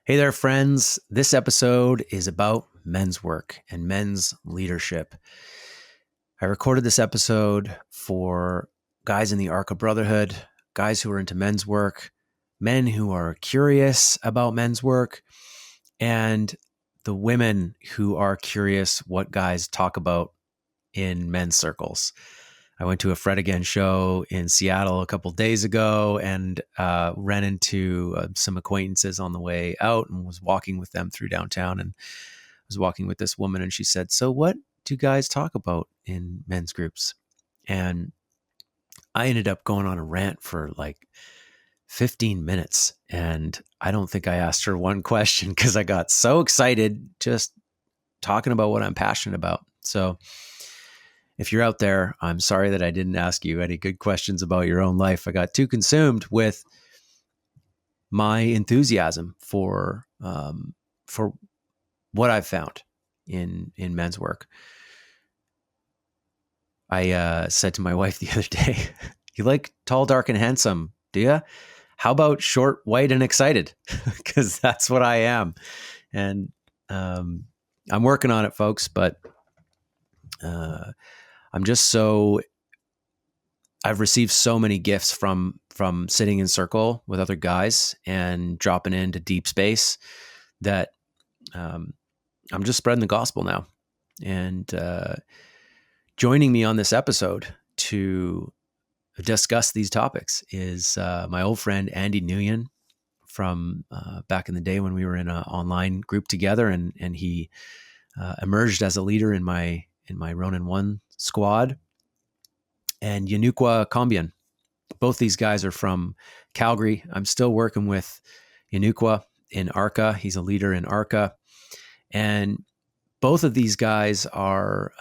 Hey there, friends. This episode is about men's work and men's leadership. I recorded this episode for guys in the Arc of Brotherhood, guys who are into men's work, men who are curious about men's work, and the women who are curious what guys talk about in men's circles. I went to a Fred Again show in Seattle a couple of days ago and ran into some acquaintances on the way out and was walking with them through downtown, and was walking with this woman, and she said, "So what do guys talk about in men's groups?" And I ended up going on a rant for like 15 minutes, and I don't think I asked her one question because I got so excited just talking about what I'm passionate about. So if you're out there, I'm sorry that I didn't ask you any good questions about your own life. I got too consumed with my enthusiasm for what I've found in men's work. I said to my wife the other day, "You like tall, dark, and handsome, do you? How about short, white, and excited?" Because that's what I am, and I'm working on it, folks. But I'm just so I've received so many gifts from sitting in circle with other guys and dropping into deep space that I'm just spreading the gospel now. And joining me on this episode to discuss these topics is my old friend Andy Nguyen from back in the day when we were in an online group together, and he emerged as a leader in my Ronin One squad. And Yenukwa Kombian. Both these guys are from Calgary. I'm still working with Yenukwa in ARCA. He's a leader in ARCA. And both of these guys are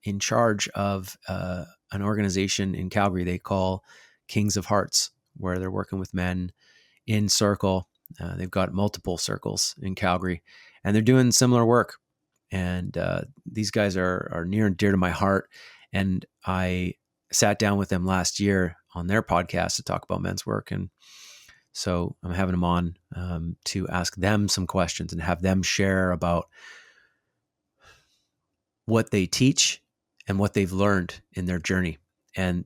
in charge of an organization in Calgary they call Kings of Hearts, where they're working with men in circle. They've got multiple circles in Calgary, and they're doing similar work. And these guys are near and dear to my heart. And I sat down with them last year on their podcast to talk about men's work. And so I'm having them on to ask them some questions and have them share about what they teach and what they've learned in their journey. And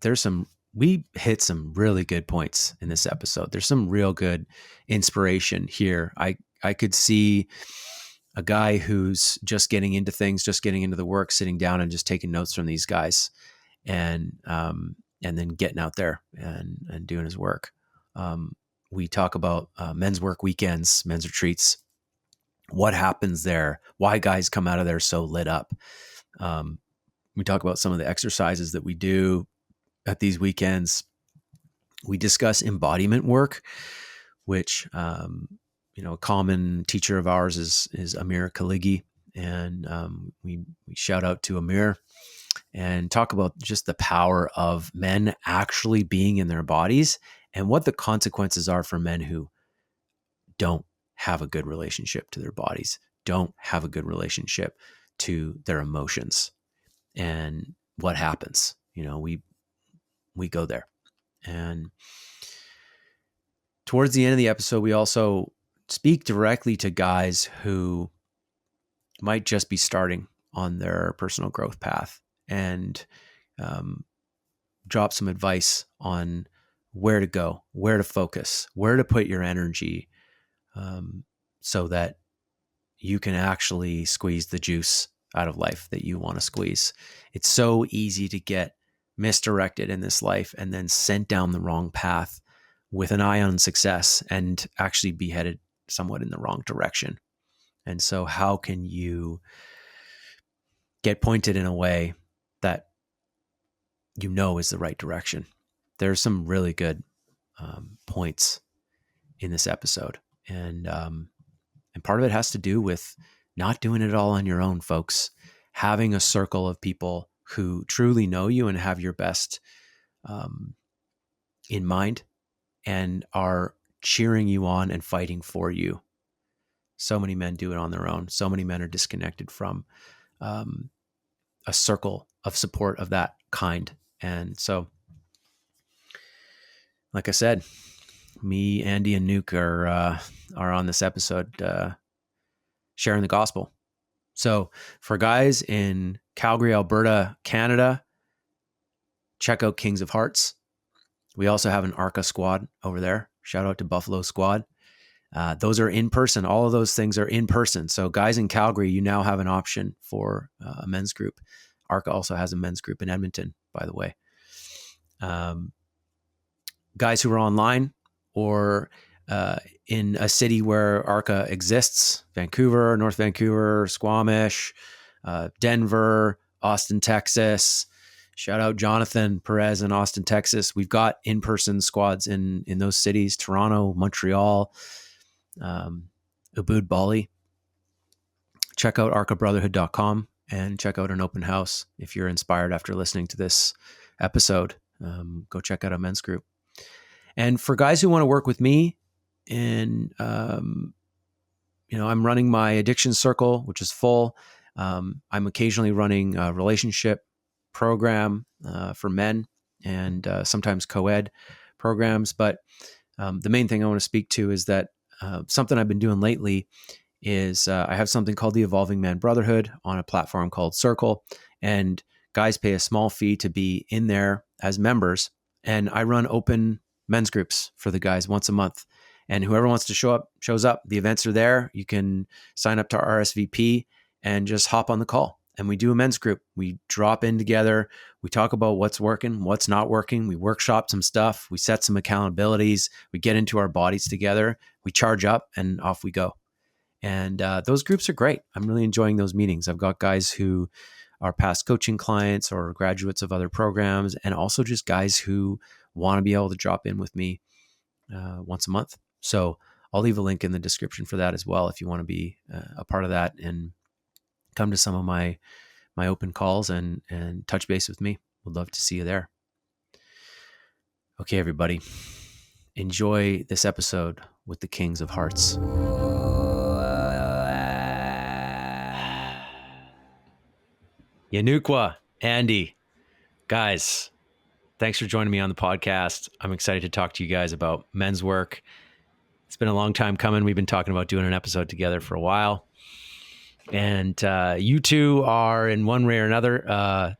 we hit some really good points in this episode. There's some real good inspiration here. I could see a guy who's just getting into things, just getting into the work, sitting down and just taking notes from these guys, and then getting out there and doing his work. We talk about men's work weekends, men's retreats, what happens there, why guys come out of there so lit up. We talk about some of the exercises that we do at these weekends. We discuss embodiment work, which a common teacher of ours is Amir Khaligi, and we shout out to Amir and talk about just the power of men actually being in their bodies and what the consequences are for men who don't have a good relationship to their bodies, don't have a good relationship to their emotions, and what happens. We go there. And towards the end of the episode, we also speak directly to guys who might just be starting on their personal growth path, and drop some advice on where to go, where to focus, where to put your energy, so that you can actually squeeze the juice out of life that you want to squeeze. It's so easy to get misdirected in this life and then sent down the wrong path with an eye on success and actually be headed somewhat in the wrong direction. And so how can you get pointed in a way that is the right direction? There's some really good points in this episode. And part of it has to do with not doing it all on your own, folks. Having a circle of people who truly know you and have your best in mind and are cheering you on and fighting for you. So many men do it on their own. So many men are disconnected from a circle of support of that kind. And so, like I said, me, Andy, and Nuke are on this episode sharing the gospel. So for guys in Calgary, Alberta, Canada, check out Kings of Hearts. We also have an ARCA squad over there. Shout out to Buffalo Squad. Those are in person. All of those things are in person. So guys in Calgary, you now have an option for a men's group. ARCA also has a men's group in Edmonton, by the way. Guys who are online or in a city where ARCA exists, Vancouver, North Vancouver, Squamish, Denver, Austin, Texas. Shout out Jonathan Perez in Austin, Texas. We've got in-person squads in those cities, Toronto, Montreal, Ubud, Bali. Check out arcabrotherhood.com and check out an open house. If you're inspired after listening to this episode, go check out a men's group. And for guys who want to work with me, and I'm running my addiction circle, which is full. I'm occasionally running a relationship program for men and sometimes co-ed programs. But the main thing I want to speak to is that something I've been doing lately is I have something called the Evolving Man Brotherhood on a platform called Circle, and guys pay a small fee to be in there as members. And I run open men's groups for the guys once a month. And whoever wants to show up, shows up. The events are there. You can sign up to RSVP and just hop on the call. And we do a men's group. We drop in together. We talk about what's working, what's not working. We workshop some stuff. We set some accountabilities. We get into our bodies together. We charge up and off we go. And those groups are great. I'm really enjoying those meetings. I've got guys who are past coaching clients or graduates of other programs, and also just guys who want to be able to drop in with me once a month. So I'll leave a link in the description for that as well if you want to be a part of that and come to some of my open calls and touch base with me. Would love to see you there. Okay, everybody. Enjoy this episode with the Kings of Hearts. Yenukwa, Andy, guys, thanks for joining me on the podcast. I'm excited to talk to you guys about men's work. It's been a long time coming. We've been talking about doing an episode together for a while. And you two are, in one way or another,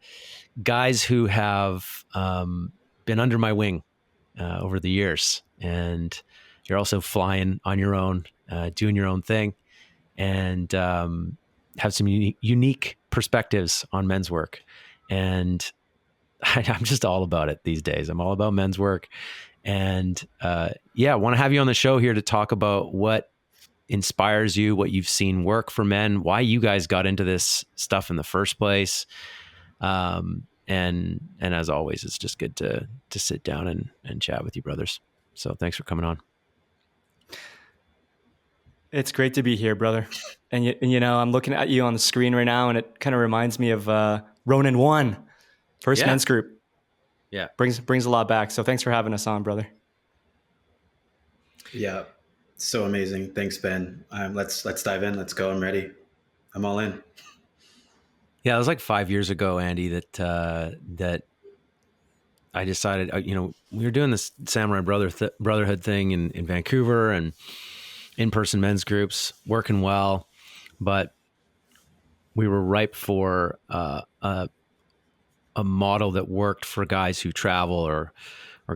guys who have been under my wing over the years. And you're also flying on your own, doing your own thing, and have some unique perspectives on men's work. And I'm just all about it these days. I'm all about men's work. And I want to have you on the show here to talk about what inspires you, what you've seen work for men, why you guys got into this stuff in the first place. And as always, it's just good to sit down and chat with you brothers. So thanks for coming on. It's great to be here, brother. And I'm looking at you on the screen right now, and it kind of reminds me of Ronin 1, first men's group. Yeah. Brings a lot back. So thanks for having us on, brother. Yeah. So amazing. Thanks, Ben. Let's dive in. Let's go. I'm ready. I'm all in. Yeah, it was like 5 years ago, Andy, that I decided, we were doing this Samurai Brotherhood thing in Vancouver and in-person men's groups, working well, but we were ripe for a model that worked for guys who travel or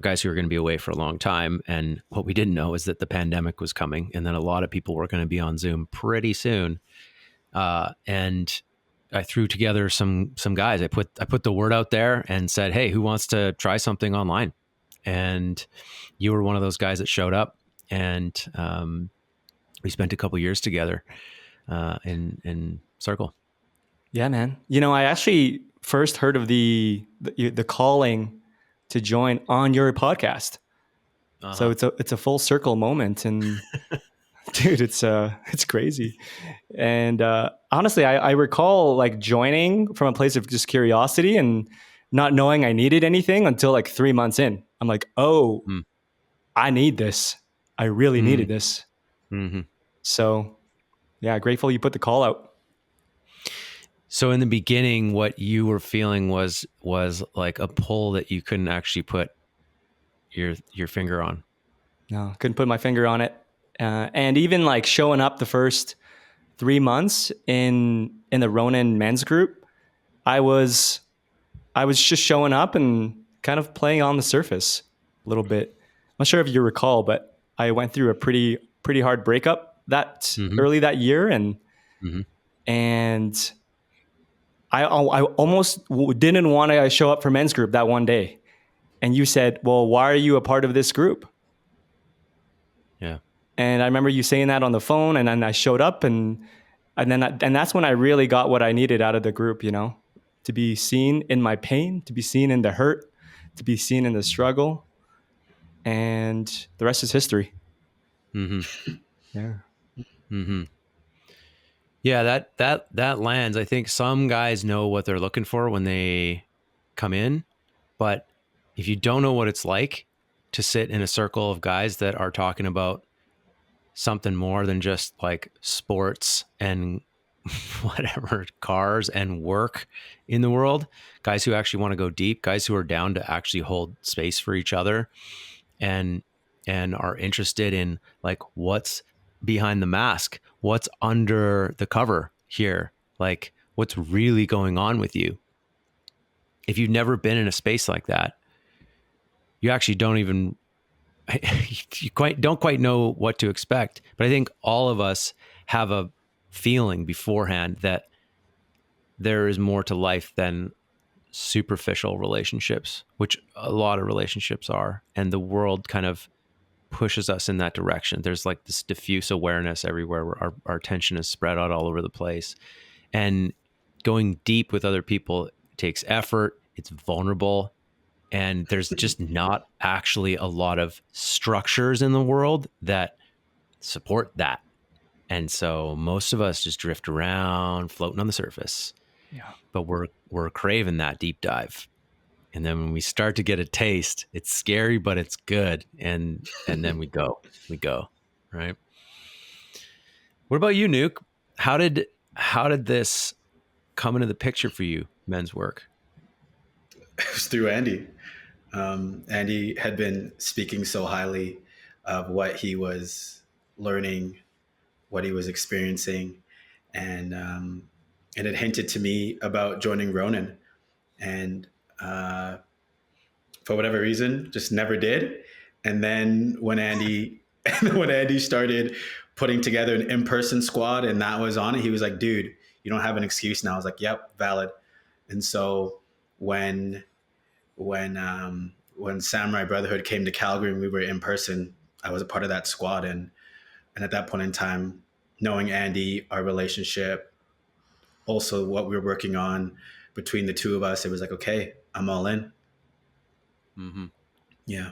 guys who are going to be away for a long time. And what we didn't know is that the pandemic was coming, and then a lot of people were going to be on Zoom pretty soon. And I threw together some guys. I put the word out there and said, "Hey, who wants to try something online?" And you were one of those guys that showed up, and we spent a couple years together in Circle. Yeah, man. I actually first heard of the calling to join on your podcast. So it's a full circle moment, and dude, it's crazy. And honestly, I recall like joining from a place of just curiosity and not knowing I needed anything until like 3 months in. I'm like, I need this. I really needed this. Mm-hmm. So yeah, grateful you put the call out. So in the beginning, what you were feeling was like a pull that you couldn't actually put your finger on. No, couldn't put my finger on it. And even like showing up the first 3 months in the Ronin men's group, I was just showing up and kind of playing on the surface a little bit. I'm not sure if you recall, but I went through a pretty hard breakup that early that year, and and I almost didn't want to show up for men's group that one day. And you said, "Well, why are you a part of this group?" Yeah. And I remember you saying that on the phone, and then I showed up, and that's when I really got what I needed out of the group, to be seen in my pain, to be seen in the hurt, to be seen in the struggle, and the rest is history. Yeah. Yeah, that lands. I think some guys know what they're looking for when they come in, but if you don't know what it's like to sit in a circle of guys that are talking about something more than just like sports and whatever, cars and work in the world, guys who actually want to go deep, guys who are down to actually hold space for each other and are interested in like what's behind the mask, what's under the cover here, like what's really going on with you. If you've never been in a space like that, you actually don't quite know what to expect. But I think all of us have a feeling beforehand that there is more to life than superficial relationships, which a lot of relationships are. And the world kind of pushes us in that direction. There's like this diffuse awareness everywhere where our attention is spread out all over the place. And going deep with other people takes effort, it's vulnerable, and there's just not actually a lot of structures in the world that support that. And so most of us just drift around, floating on the surface. Yeah. But we're craving that deep dive. And then when we start to get a taste, it's scary, but it's good. And then we go, right? What about you, Nuke? How did this come into the picture for you, men's work? It was through Andy. Andy had been speaking so highly of what he was learning, what he was experiencing, and it hinted to me about joining Ronin. And for whatever reason, just never did. And then when Andy started putting together an in-person squad and that was on it, he was like, "Dude, you don't have an excuse now." I was like, "Yep, valid." And so when Samurai Brotherhood came to Calgary and we were in person, I was a part of that squad. And at that point in time, knowing Andy, our relationship, also what we were working on between the two of us, it was like, okay, I'm all in. Yeah.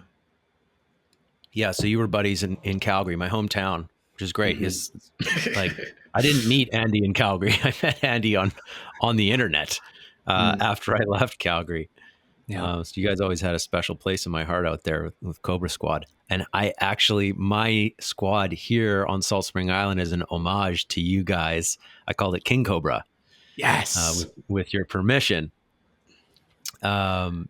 Yeah. So you were buddies in Calgary, my hometown, which is great. Is like, I didn't meet Andy in Calgary. I met Andy on the internet after I left Calgary. Yeah. So you guys always had a special place in my heart out there with Cobra Squad. And my squad here on Salt Spring Island is an homage to you guys. I called it King Cobra. Yes. With your permission. But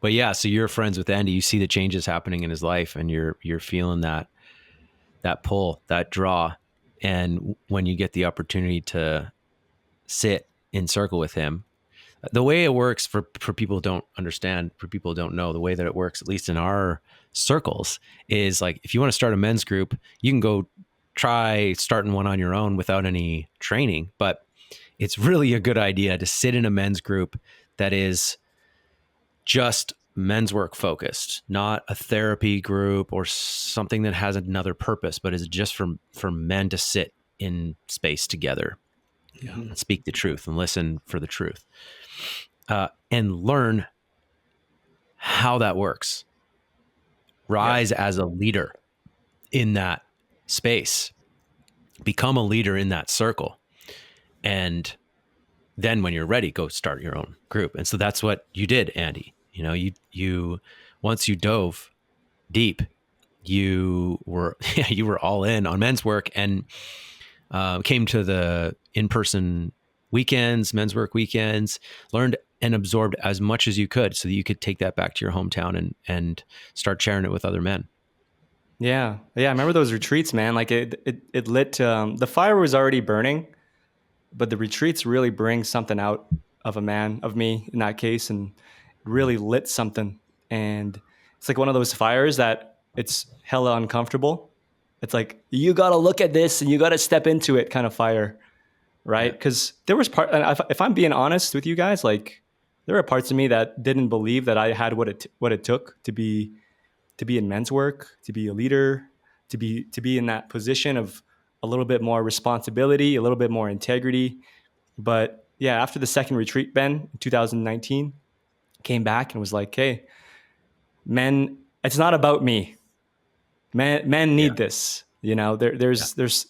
yeah, so you're friends with Andy. You see the changes happening in his life, and you're feeling that pull, that draw. And when you get the opportunity to sit in circle with him, the way it works for people who don't understand, for people who don't know, the way that it works, at least in our circles, is like if you want to start a men's group, you can go try starting one on your own without any training. But it's really a good idea to sit in a men's group that is just men's work focused, not a therapy group or something that has another purpose, but is just for men to sit in space together and speak the truth and listen for the truth, and learn how that works. Rise as a leader in that space, become a leader in that circle. And then when you're ready, go start your own group. And so that's what you did, Andy. You once you dove deep, you were all in on men's work, and came to the in-person weekends, men's work weekends, learned and absorbed as much as you could so that you could take that back to your hometown and start sharing it with other men. Yeah. Yeah. I remember those retreats, man. Like it lit, the fire was already burning, but the retreats really bring something out of a man, of me in that case, and really lit something. And it's like one of those fires that it's hella uncomfortable. It's like, you got to look at this and you got to step into it kind of fire. Right. Yeah. Because there was part, and if I'm being honest with you guys, like there were parts of me that didn't believe that I had what it took to be in men's work, to be a leader, to be in that position of a little bit more responsibility, a little bit more integrity. But yeah, after the second retreat, Ben, in 2019, came back and was like, "Hey, men, it's not about me. Men Yeah. need this. You know, there's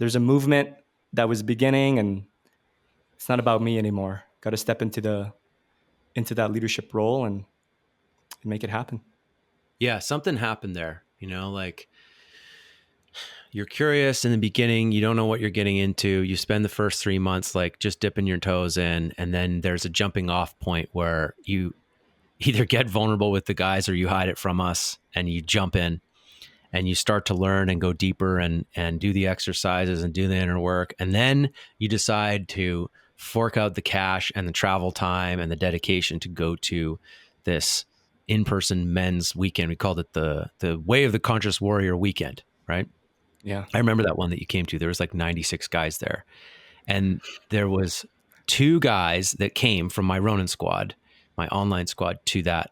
a movement that was beginning, and it's not about me anymore. Got to step into that leadership role and make it happen." Yeah. Something happened there, like you're curious in the beginning, you don't know what you're getting into. You spend the first 3 months like just dipping your toes in, and then there's a jumping off point where you either get vulnerable with the guys or you hide it from us and you jump in and you start to learn and go deeper and do the exercises and do the inner work. And then you decide to fork out the cash and the travel time and the dedication to go to this in-person men's weekend. We called it the Way of the Conscious Warrior weekend, right? Yeah. I remember that one that you came to. There was like 96 guys there. And there was 2 guys that came from my Ronin squad, my online squad, to that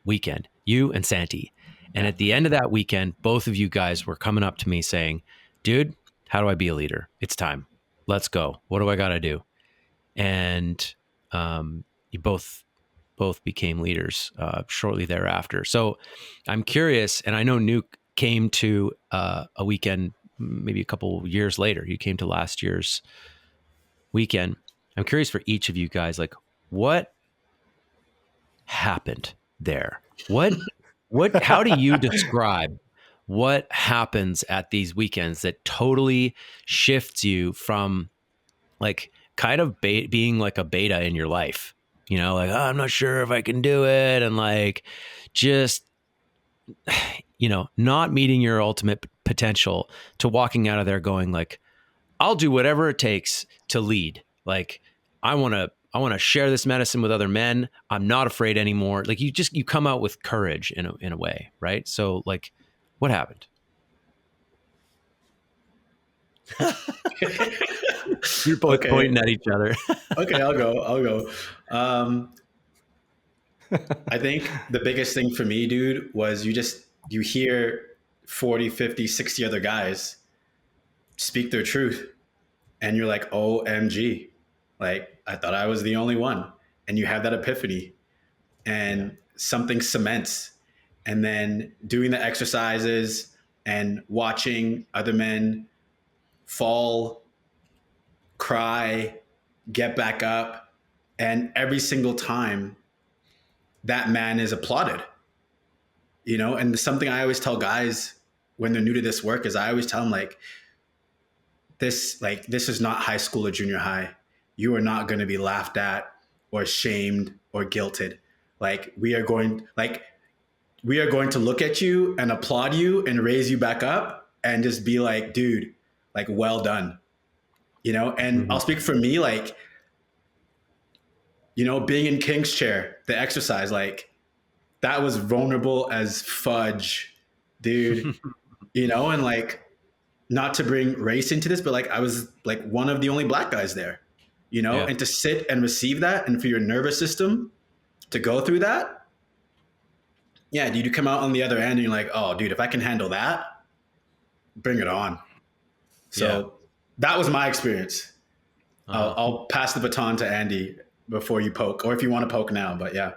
weekend, you and Santi. And at the end of that weekend, both of you guys were coming up to me saying, dude, how do I be a leader? It's time. Let's go. What do I got to do? And you both became leaders shortly thereafter. So I'm curious, and I know Nuke came to a weekend maybe a couple years later. You came to last year's weekend. I'm curious for each of you guys, like what happened there? How do you describe what happens at these weekends that totally shifts you from like kind of being like a beta in your life, like, oh, I'm not sure if I can do it. And like, just, not meeting your ultimate potential to walking out of there going like, I'll do whatever it takes to lead. Like, I want to share this medicine with other men. I'm not afraid anymore. Like you come out with courage in a way. Right. So like, what happened? You're both pointing at each other. Okay, I'll go. I think the biggest thing for me, dude, was you hear 40, 50, 60 other guys speak their truth. And you're like, OMG. Like, I thought I was the only one. And you have that epiphany and something cements. And then doing the exercises and watching other men fall, cry, get back up. And every single time that man is applauded, and something I always tell guys when they're new to this work is I always tell them this is not high school or junior high. You are not going to be laughed at or shamed or guilted. We are going to look at you and applaud you and raise you back up and just be like, dude, like, well done. And I'll speak for me, being in King's chair, the exercise, that was vulnerable as fudge, dude. And not to bring race into this, but I was one of the only black guys there, and to sit and receive that, and for your nervous system to go through that. Yeah, dude, you come out on the other end and you're like, oh, dude, if I can handle that, bring it on. So that was my experience. I'll pass the baton to Andy before you poke, or if you want to poke now, but yeah.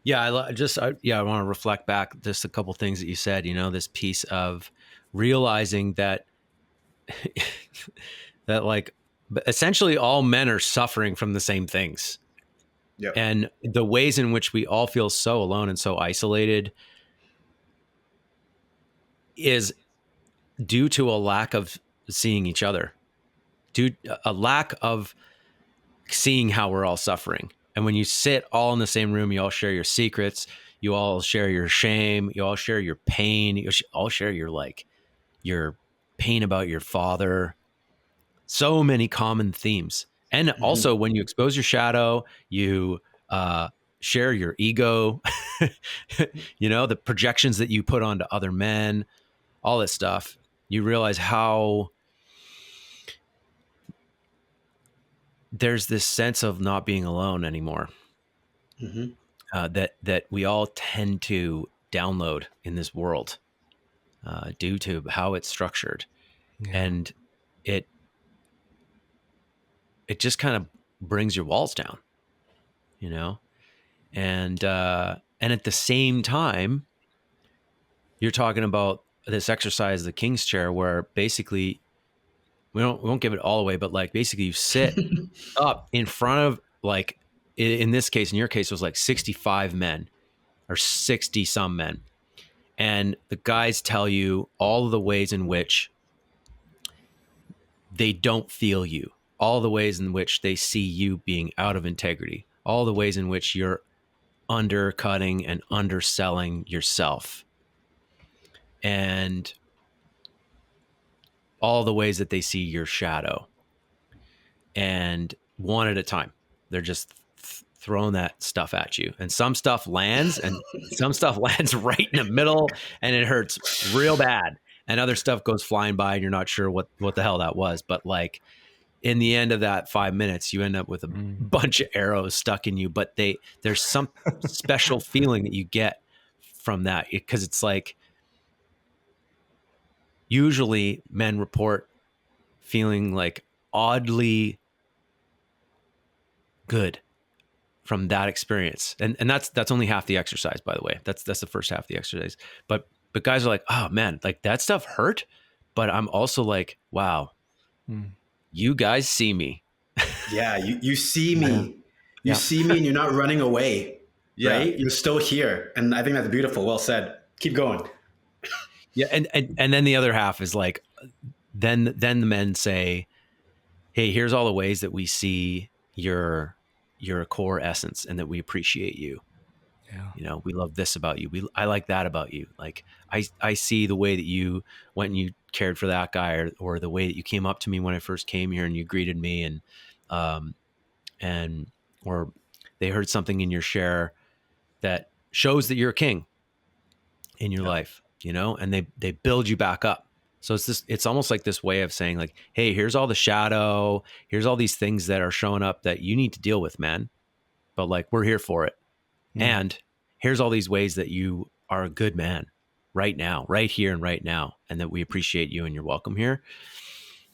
Yeah, I want to reflect back just a couple things that you said, this piece of realizing that that like essentially all men are suffering from the same things. Yep. And the ways in which we all feel so alone and so isolated is due to a lack of seeing each other, due a lack of seeing how we're all suffering. And when you sit all in the same room, you all share your secrets, you all share your shame, you all share your pain, you all share your pain about your father. So many common themes. And also when you expose your shadow, you share your ego, the projections that you put onto other men, all this stuff. You realize how there's this sense of not being alone anymore. That we all tend to download in this world due to how it's structured. Yeah. And it just kind of brings your walls down, and at the same time, you're talking about this exercise, the King's Chair, where basically we won't give it all away, but like basically you sit up in front of, like, in this case, in your case, it was like 65 men or 60 some men. And the guys tell you all of the ways in which they don't feel you, all the ways in which they see you being out of integrity, all the ways in which you're undercutting and underselling yourself, and all the ways that they see your shadow. And one at a time, they're just throwing that stuff at you. And some stuff lands and some stuff lands right in the middle and it hurts real bad. And other stuff goes flying by and you're not sure what the hell that was. But like in the end of that 5 minutes, you end up with a bunch of arrows stuck in you. But there's some special feeling that you get from that, because it's like, usually men report feeling like oddly good from that experience. And that's only half the exercise, by the way. That's the first half of the exercise. But guys are like, oh man, like that stuff hurt. But I'm also like, wow, you guys see me. Yeah, you see me. You see me and you're not running away. Yeah. Right? You're still here. And I think that's beautiful. Well said. Keep going. Yeah. And then the other half is like, then the men say, hey, here's all the ways that we see your core essence and that we appreciate you. Yeah. We love this about you. I like that about you. Like I see the way that you went and you cared for that guy, or the way that you came up to me when I first came here and you greeted me, and or they heard something in your share that shows that you're a king in your life, and they build you back up. So it's almost like this way of saying like, hey, here's all the shadow, here's all these things that are showing up that you need to deal with, man. But like, we're here for it. And here's all these ways that you are a good man right now, right here and right now, and that we appreciate you and you're welcome here.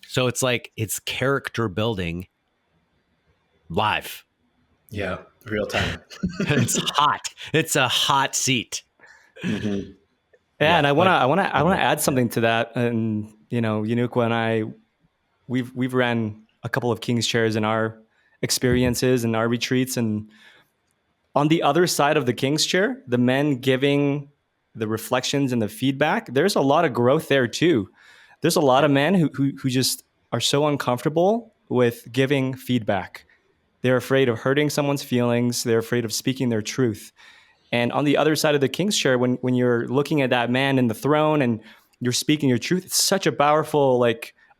So it's like, it's character building live. Yeah. Real time. It's hot. It's a hot seat. Mm-hmm. Yeah, and I want to add something to that. And Yenukwa and I, we've ran a couple of King's Chairs in our experiences and our retreats, and on the other side of the King's Chair, the men giving the reflections and the feedback, there's a lot of growth there too. There's a lot of men who just are so uncomfortable with giving feedback. They're afraid of hurting someone's feelings. They're afraid of speaking their truth. And on the other side of the King's Chair, when you're looking at that man in the throne and you're speaking your truth, it's such a powerful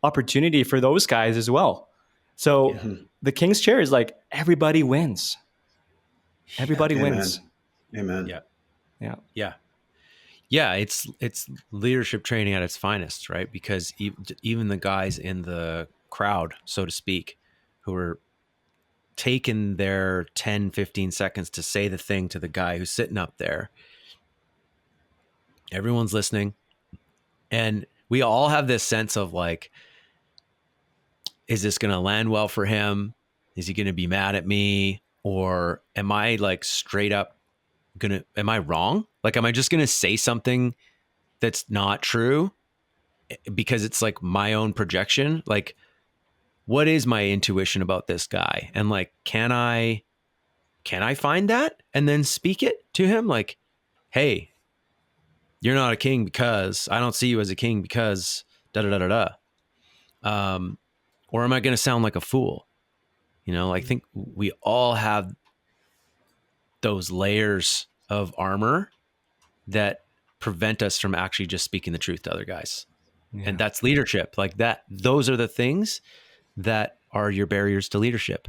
opportunity for those guys as well. So the King's Chair is like, everybody wins. Everybody wins. Amen. Yeah. It's leadership training at its finest, right? Because even the guys in the crowd, so to speak, who are taking their 10, 15 seconds to say the thing to the guy who's sitting up there, everyone's listening. And we all have this sense of like, is this going to land well for him? Is he going to be mad at me? Or am I like straight up am I wrong? Like, am I just going to say something that's not true because it's like my own projection? Like, what is my intuition about this guy? And like, can I find that and then speak it to him? Like, hey, you're not a king because I don't see you as a king because da da da da da. Or am I going to sound like a fool? I think we all have those layers of armor that prevent us from actually just speaking the truth to other guys. Yeah. And that's leadership. Like that, those are the things that are your barriers to leadership.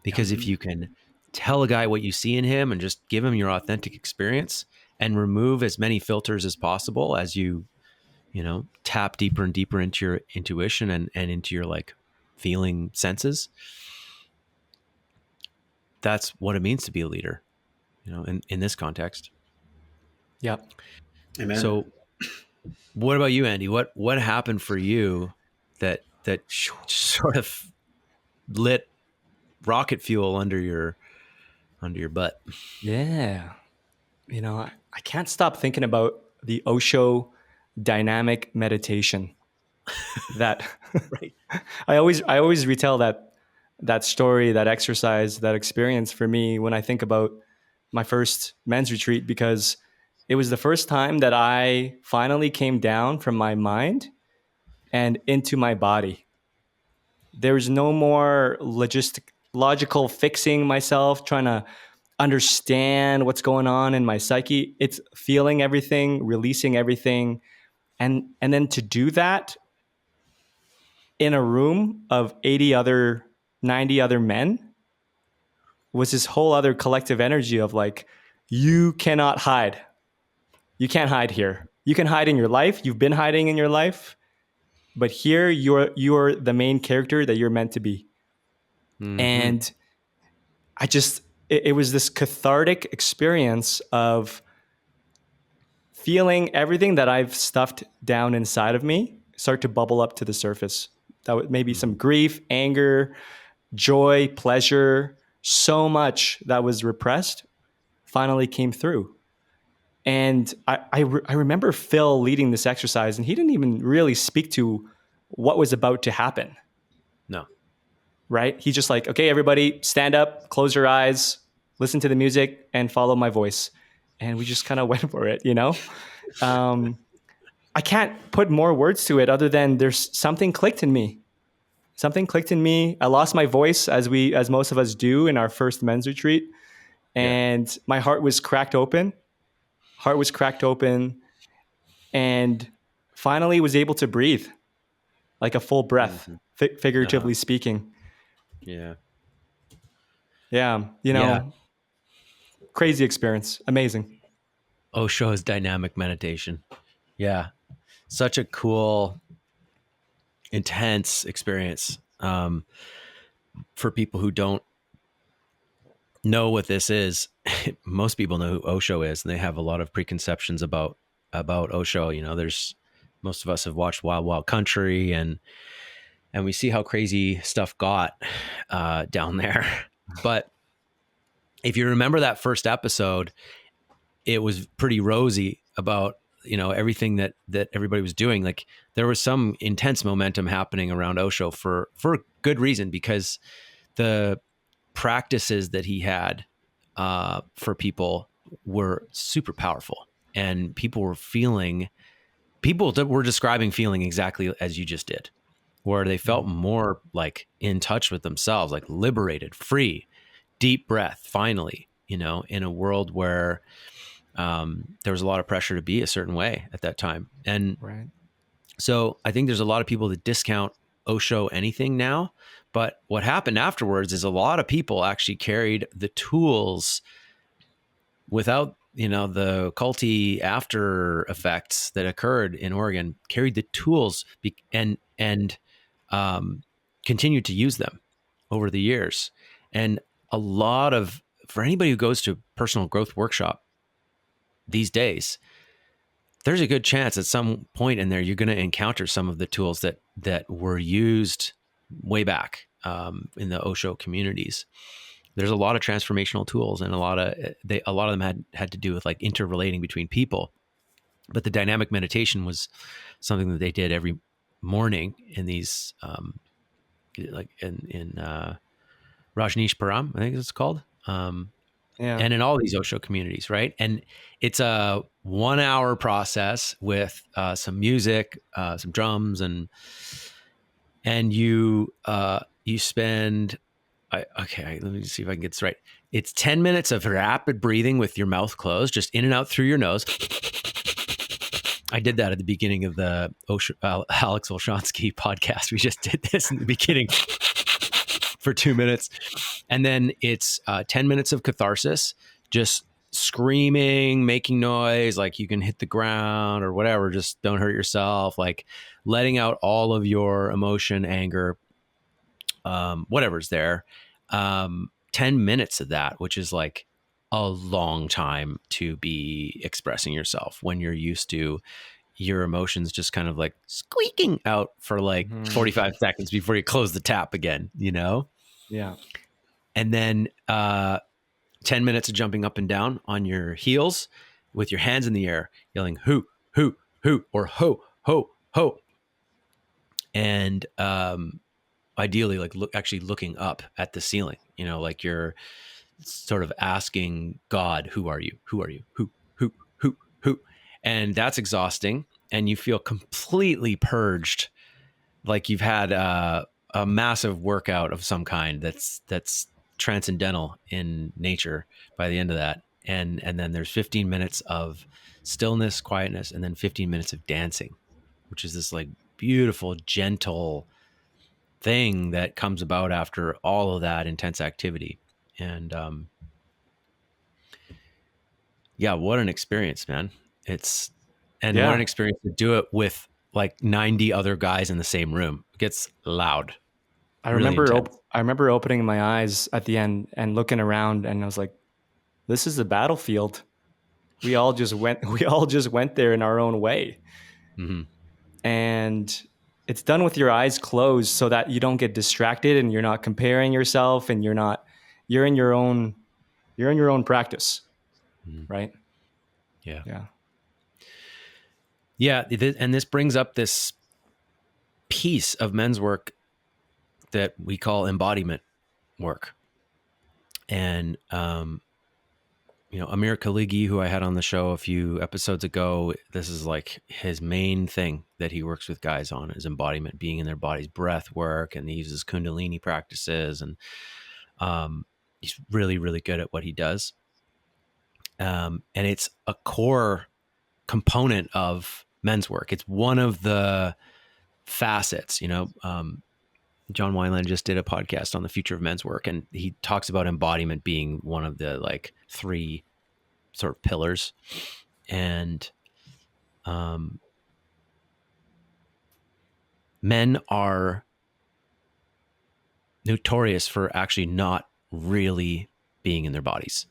Because if you can tell a guy what you see in him and just give him your authentic experience and remove as many filters as possible as you tap deeper and deeper into your intuition and into your like feeling senses, that's what it means to be a leader, in this context. Yep. Amen. So what about you, Andy? What happened for you that sort of lit rocket fuel under your butt? Yeah. I can't stop thinking about the Osho dynamic meditation that Right. I always retell that story, that exercise, that experience for me when I think about my first men's retreat, because it was the first time that I finally came down from my mind and into my body. There's no more logical fixing myself, trying to understand what's going on in my psyche. It's feeling everything, releasing everything. And then to do that in a room of 90 other men was this whole other collective energy of like, you cannot hide. You can't hide here. You can hide in your life. You've been hiding in your life, but here you're the main character that you're meant to be. Mm-hmm. And it was this cathartic experience of feeling everything that I've stuffed down inside of me start to bubble up to the surface. That would maybe some grief, anger, joy, pleasure, so much that was repressed finally came through. And I remember Phil leading this exercise, and he didn't even really speak to what was about to happen. No. Right? He's just like, okay, everybody, stand up, close your eyes, listen to the music, and follow my voice. And we just kind of went for it, I can't put more words to it other than there's something clicked in me. Something clicked in me. I lost my voice as most of us do in our first men's retreat. And my heart was cracked open. And finally was able to breathe like a full breath, figuratively speaking. Yeah. Yeah. Crazy experience. Amazing. Osho's dynamic meditation. Yeah. Such a cool, intense experience. For people who don't know what this is, most people know who Osho is, and they have a lot of preconceptions about Osho. There's most of us have watched Wild Wild Country, and we see how crazy stuff got down there. But if you remember that first episode, it was pretty rosy about everything that everybody was doing. Like there was some intense momentum happening around Osho for good reason, because the practices that he had for people were super powerful, and people were describing feeling exactly as you just did, where they felt more like in touch with themselves, like liberated, free, deep breath, finally, in a world where there was a lot of pressure to be a certain way at that time. And so I think there's a lot of people that discount Osho anything now, but what happened afterwards is a lot of people actually carried the tools without, the culty after effects that occurred in Oregon, carried the tools and continued to use them over the years. And for anybody who goes to a personal growth workshop these days, there's a good chance at some point in there you're going to encounter some of the tools that were used way back in the Osho communities. There's a lot of transformational tools, and a lot of them had to do with like interrelating between people. But the dynamic meditation was something that they did every morning in these like in Rajneeshpuram, I think it's called. And in all these Osho communities, right? And it's a 1 hour process with some music, some drums, and you spend Okay, let me see if I can get this right. It's 10 minutes of rapid breathing with your mouth closed, just in and out through your nose. I did that at the beginning of the Alex Olshansky podcast. We just did this in the beginning for 2 minutes. And then it's 10 minutes of catharsis, just screaming, making noise, like you can hit the ground or whatever, just don't hurt yourself, like letting out all of your emotion, anger, whatever's there. 10 minutes of that, which is like a long time to be expressing yourself when you're used to your emotions just kind of like squeaking out for like 45 seconds before you close the tap again, you know? Yeah. And then 10 minutes of jumping up and down on your heels with your hands in the air, yelling hoo, hoo, hoo, or ho, ho, ho. And ideally, like actually looking up at the ceiling, you know, like you're sort of asking God, who are you? Who are you? Who, who? And that's exhausting. And you feel completely purged, like you've had a massive workout of some kind that's transcendental in nature by the end of that. And then there's 15 minutes of stillness, quietness, and then 15 minutes of dancing, which is this like beautiful, gentle thing that comes about after all of that intense activity. And yeah, what an experience, man. What an experience to do it with like 90 other guys in the same room. It gets loud. I Really remember intense. I remember opening my eyes at the end and looking around, and I was like, this is a battlefield. We all just went there in our own way. Mm-hmm. And it's done with your eyes closed so that you don't get distracted and you're not comparing yourself, and you're in your own practice. Mm-hmm. Right? Yeah. Yeah. Yeah. And this brings up this piece of men's work that we call embodiment work. And, you know, Amir Khaligi, who I had on the show a few episodes ago, this is like his main thing that he works with guys on is embodiment, being in their body's breath work. And he uses Kundalini practices. And he's really, really good at what he does. And it's a core component of men's work. It's one of the facets, you know. John Wineland just did a podcast on the future of men's work, and he talks about embodiment being one of the like 3 sort of pillars. And men are notorious for actually not really being in their bodies,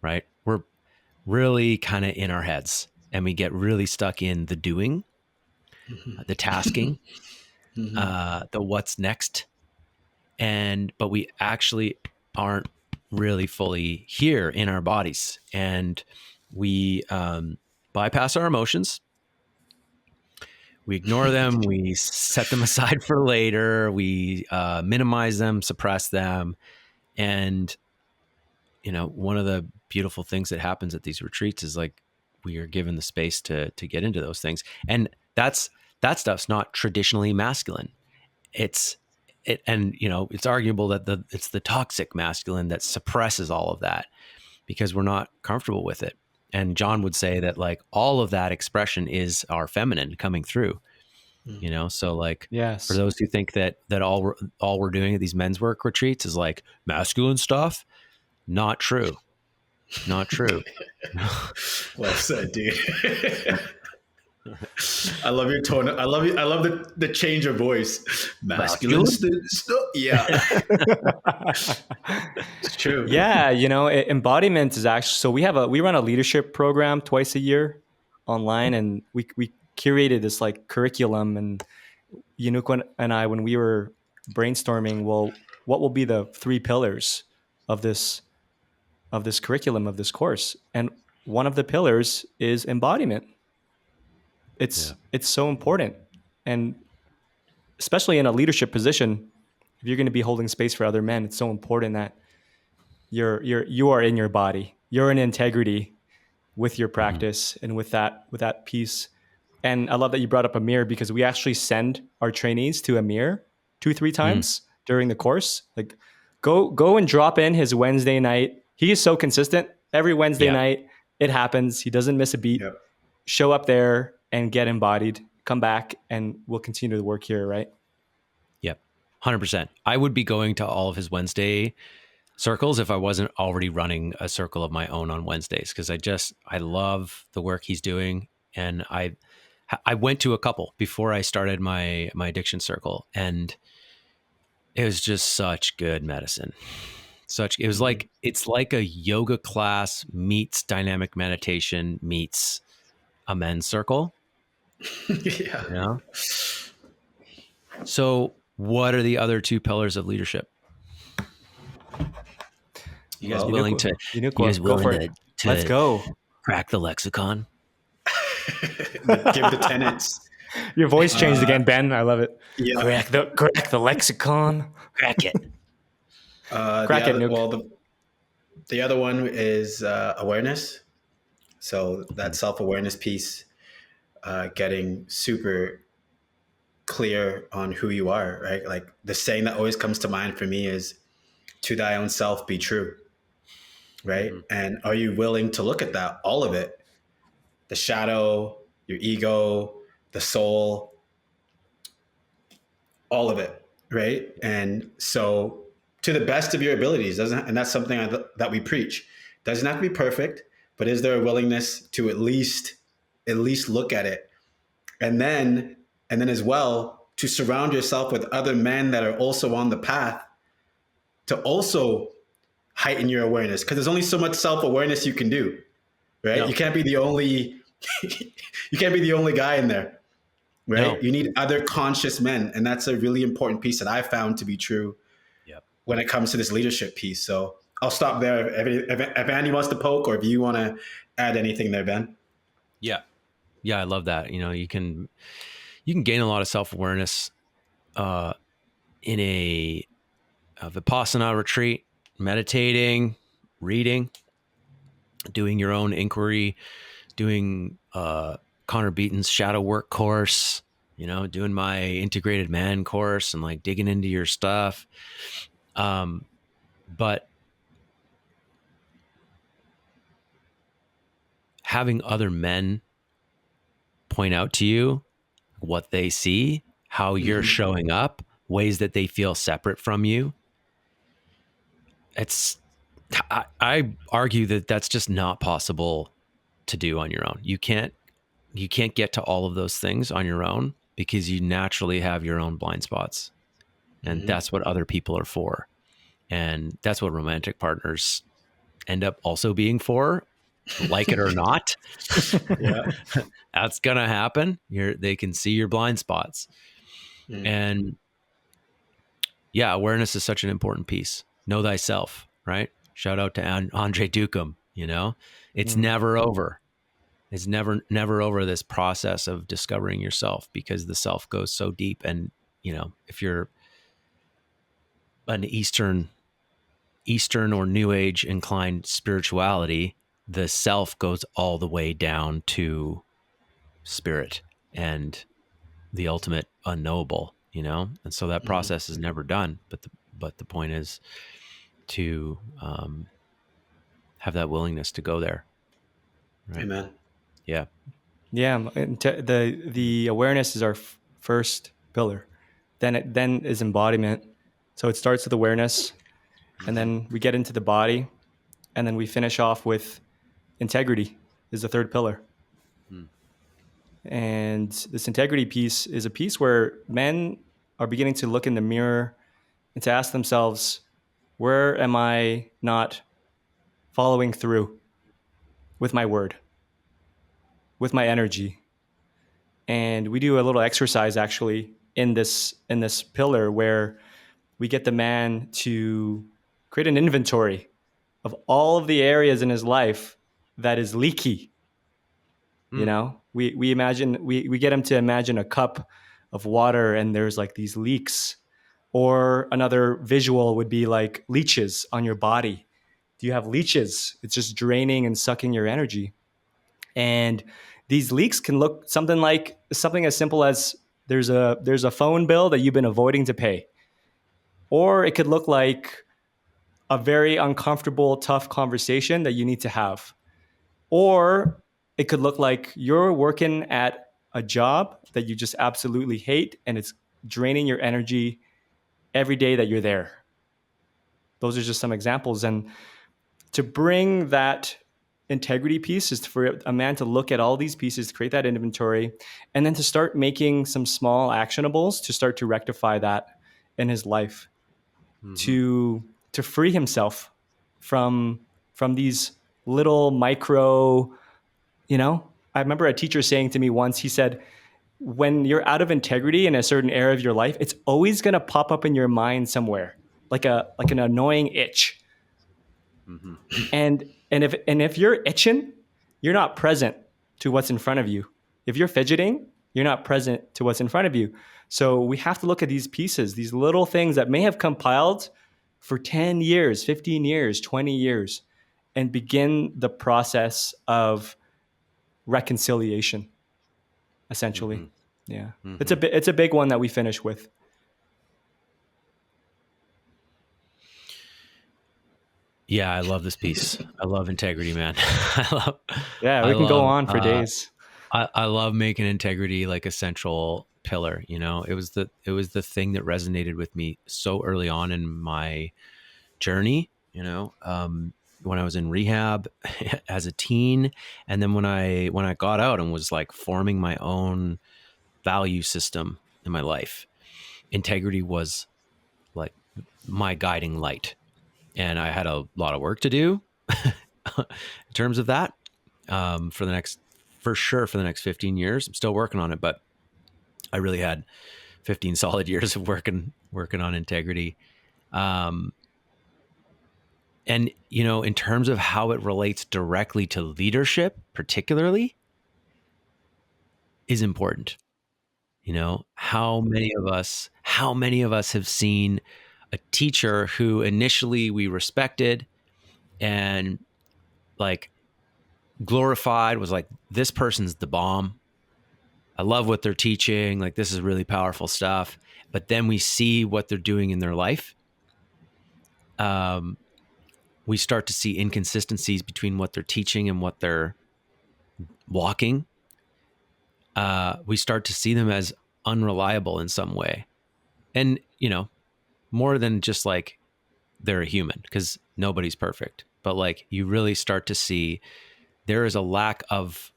right? We're really kind of in our heads, and we get really stuck in the doing, the tasking, the what's next. But we actually aren't really fully here in our bodies, and we bypass our emotions. We ignore them. We set them aside for later. We minimize them, suppress them. And, you know, one of the beautiful things that happens at these retreats is like we are given the space to get into those things. And that stuff's not traditionally masculine. And you know, it's arguable that it's the toxic masculine that suppresses all of that because we're not comfortable with it. And John would say that like all of that expression is our feminine coming through, you know? So like, Yes. for those who think that all we're doing at these men's work retreats is like masculine stuff, not true. Not true. Well said, dude. I love your tone. I love the change of voice. Masculine stuff. Yeah. It's true. Yeah, you know, embodiment is actually, so we run a leadership program twice a year online, and we curated this like curriculum, and Yenukwa and I, when we were brainstorming, well, what will be the 3 pillars of this curriculum, of this course? And one of the pillars is embodiment. It's so important. And especially in a leadership position, if you're going to be holding space for other men, it's so important that you are in your body. You're in integrity with your practice and with that piece. And I love that you brought up a mirror, because we actually send our trainees to a mirror 2-3 times during the course. Like, Go and drop in his Wednesday night. He is so consistent. Every Wednesday Yeah. night, it happens. He doesn't miss a beat. Yep. Show up there and get embodied. Come back and we'll continue to work here, right? Yep. 100%. I would be going to all of his Wednesday circles if I wasn't already running a circle of my own on Wednesdays, because I love the work he's doing. And I went to a couple before I started my addiction circle, and it was just such good medicine. It was like, it's like a yoga class meets dynamic meditation meets a men's circle. Yeah. You know? So what are the other two pillars of leadership? You guys willing to Let's go. crack the lexicon? Give the tenants. Your voice changed again, Ben. I love it. Yeah. Crack the lexicon. Crack it. Crack it, Nuke. Well, the other one is awareness. So that self-awareness piece, getting super clear on who you are, right? Like the saying that always comes to mind for me is, to thy own self be true, right? Mm-hmm. And are you willing to look at that, all of it, the shadow, your ego, the soul, all of it, right? And so to the best of your abilities, and that's something that we preach. Doesn't have to be perfect, but is there a willingness to at least look at it? And then as well, to surround yourself with other men that are also on the path to also heighten your awareness, because there's only so much self-awareness you can do, right? No. You can't be the only guy in there, right? No. You need other conscious men. And that's a really important piece that I found to be true when it comes to this leadership piece. So I'll stop there if Andy wants to poke, or if you want to add anything there, Ben. Yeah. I love that. You can gain a lot of self-awareness in a Vipassana retreat, meditating, reading, doing your own inquiry, doing Connor Beaton's shadow work course, doing my integrated man course, and like digging into your stuff. But having other men point out to you what they see, how you're showing up, ways that they feel separate from you. I argue that that's just not possible to do on your own. You can't get to all of those things on your own, because you naturally have your own blind spots. And that's what other people are for. And that's what romantic partners end up also being for, like it or not. Yeah. That's going to happen. They can see your blind spots. And yeah, awareness is such an important piece. Know thyself, right? Shout out to Andre Ducom. It's never over. It's never over, this process of discovering yourself, because the self goes so deep. And, if you're an Eastern or New Age inclined spirituality, the self goes all the way down to spirit and the ultimate unknowable, and so that process is never done. But the point is to have that willingness to go there. Right? Amen. Yeah. Yeah. The awareness is our first pillar. Then is embodiment. So it starts with awareness, and then we get into the body, and then we finish off with integrity is the third pillar. And this integrity piece is a piece where men are beginning to look in the mirror and to ask themselves, where am I not following through with my word, with my energy? And we do a little exercise actually in this pillar, where we get the man to create an inventory of all of the areas in his life that is leaky. We imagine, we get him to imagine a cup of water and there's like these leaks, or another visual would be like leeches on your body. Do you have leeches? It's just draining and sucking your energy. And these leaks can look something as simple as there's a phone bill that you've been avoiding to pay. Or it could look like a very uncomfortable, tough conversation that you need to have. Or it could look like you're working at a job that you just absolutely hate and it's draining your energy every day that you're there. Those are just some examples. And to bring that integrity piece is for a man to look at all these pieces, to create that inventory, and then to start making some small actionables to start to rectify that in his life, to free himself from these little micro, I remember a teacher saying to me once, he said, when you're out of integrity in a certain area of your life, it's always going to pop up in your mind somewhere, like an annoying itch. And if you're itching, you're not present to what's in front of you. If you're fidgeting, you're not present to what's in front of you. So we have to look at these pieces, these little things that may have compiled for 10 years, 15 years, 20 years, and begin the process of reconciliation, essentially. Yeah. It's a big one that we finish with. Yeah, I love this piece. I love integrity, man. We can go on for days. I love making integrity like a central pillar. It was the thing that resonated with me so early on in my journey. When I was in rehab as a teen, and then when I got out and was like forming my own value system in my life, integrity was like my guiding light. And I had a lot of work to do in terms of that for the next 15 years. I'm still working on it, but I really had 15 solid years of working on integrity. And, in terms of how it relates directly to leadership, particularly, is important. How many of us have seen a teacher who initially we respected and like glorified, was like, this person's the bomb. I love what they're teaching. Like, this is really powerful stuff. But then we see what they're doing in their life. We start to see inconsistencies between what they're teaching and what they're walking. We start to see them as unreliable in some way. And, more than just like they're a human, because nobody's perfect. But like, you really start to see there is a lack of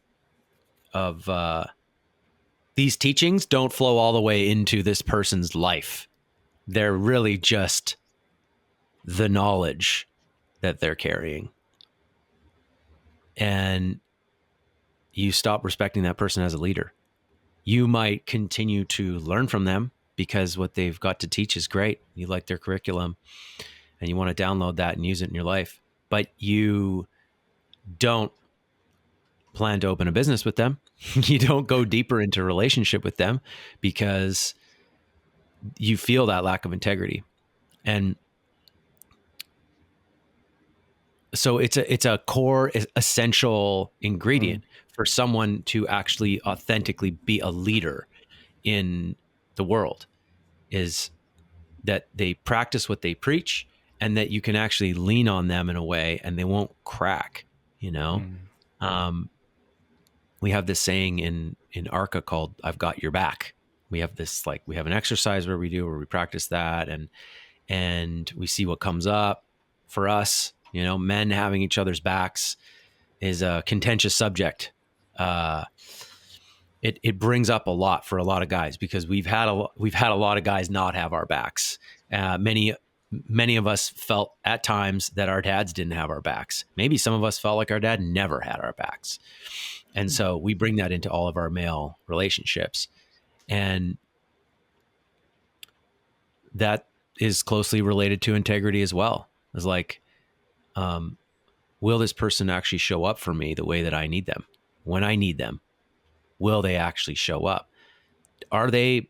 these teachings don't flow all the way into this person's life. They're really just the knowledge that they're carrying. And you stop respecting that person as a leader. You might continue to learn from them because what they've got to teach is great. You like their curriculum and you want to download that and use it in your life, but you don't plan to open a business with them. You don't go deeper into a relationship with them because you feel that lack of integrity. And so it's a core essential ingredient for someone to actually authentically be a leader in the world, is that they practice what they preach and that you can actually lean on them in a way and they won't crack. We have this saying in ARCA called "I've got your back." We have this, like, we have an exercise where we practice that and we see what comes up for us. Men having each other's backs is a contentious subject. It brings up a lot for a lot of guys because we've had a lot of guys not have our backs. Many of us felt at times that our dads didn't have our backs. Maybe some of us felt like our dad never had our backs. And so we bring that into all of our male relationships. And that is closely related to integrity as well. It's like, will this person actually show up for me the way that I need them? When I need them, will they actually show up? Are they,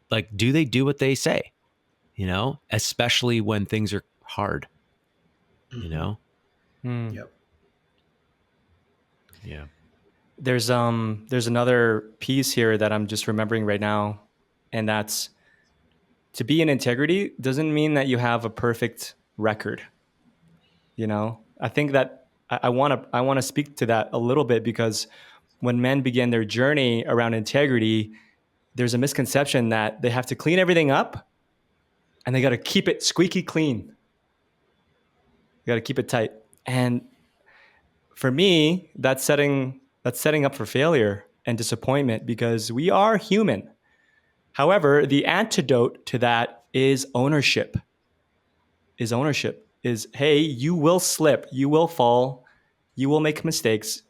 like, do they do what they say? Especially when things are hard, Yep. Yeah. There's another piece here that I'm just remembering right now, and that's to be in integrity doesn't mean that you have a perfect record. I think that I want to speak to that a little bit, because when men begin their journey around integrity, there's a misconception that they have to clean everything up and they got to keep it squeaky clean. They got to keep it tight. And for me, that's setting up for failure and disappointment, because we are human. However, the antidote to that is ownership. Is, hey, you will slip, you will fall, you will make mistakes.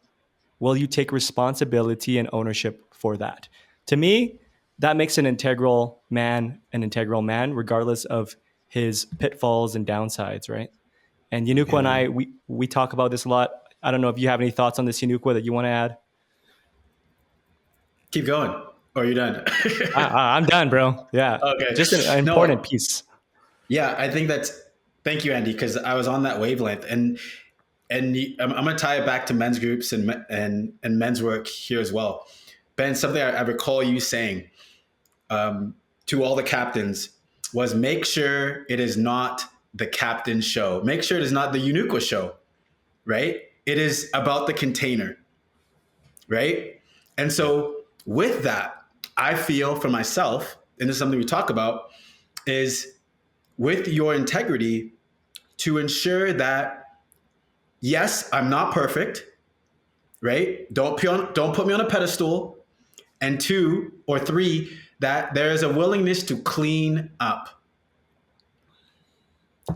Will you take responsibility and ownership for that? To me, that makes an integral man, regardless of his pitfalls and downsides, right? And Yenukwa and I, Amen. we talk about this a lot. I don't know if you have any thoughts on this, Yenukwa, that you want to add. Keep going. Or are you done? I'm done, bro. Yeah, Okay. just an important No. piece. Yeah, I think that's. Thank you, Andy, because I was on that wavelength, and I'm going to tie it back to men's groups and men's work here as well. Ben, something I recall you saying to all the captains was, make sure it is not the captain's show. Make sure it is not the Yenukwa show, right? It is about the container, right? And so with that, I feel for myself, and this is something we talk about, is with your integrity to ensure that, yes, I'm not perfect, right? Don't put me on a pedestal. And 2 or 3, that there is a willingness to clean up.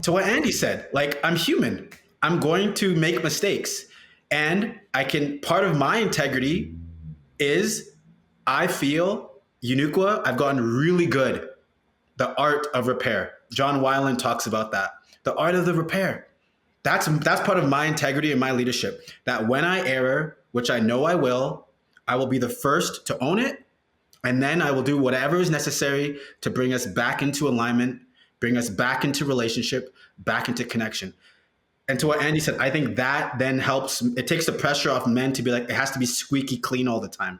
To what Andy said, like, I'm human. I'm going to make mistakes. And part of my integrity is, I feel, Yenukwa, I've gotten really good. The art of repair. John Weiland talks about that. The art of the repair. That's part of my integrity and my leadership. That when I err, which I know I will be the first to own it. And then I will do whatever is necessary to bring us back into alignment, bring us back into relationship, back into connection. And to what Andy said, I think that then helps. It takes the pressure off men to be like, it has to be squeaky clean all the time.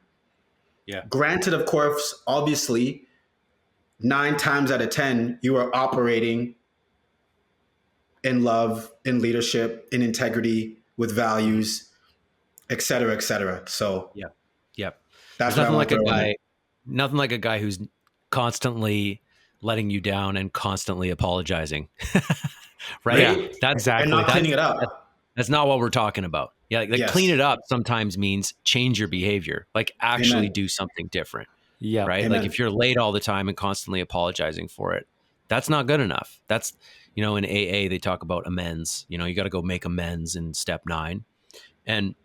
Yeah. Granted, of course, obviously, 9 times out of 10, you are operating in love, in leadership, in integrity, with values, et cetera, et cetera. So Yeah. Yep. that's There's what I want to throw in there. nothing like a guy who's constantly letting you down and constantly apologizing. Right? Right? Yeah. That's Exactly. And not cleaning it up. That's not what we're talking about. Yeah, like Yes. clean it up sometimes means change your behavior. Like actually Amen. do something different. Yeah. Right? Amen. Like if you're late all the time and constantly apologizing for it, that's not good enough. That's, in AA they talk about amends. You got to go make amends in step 9. And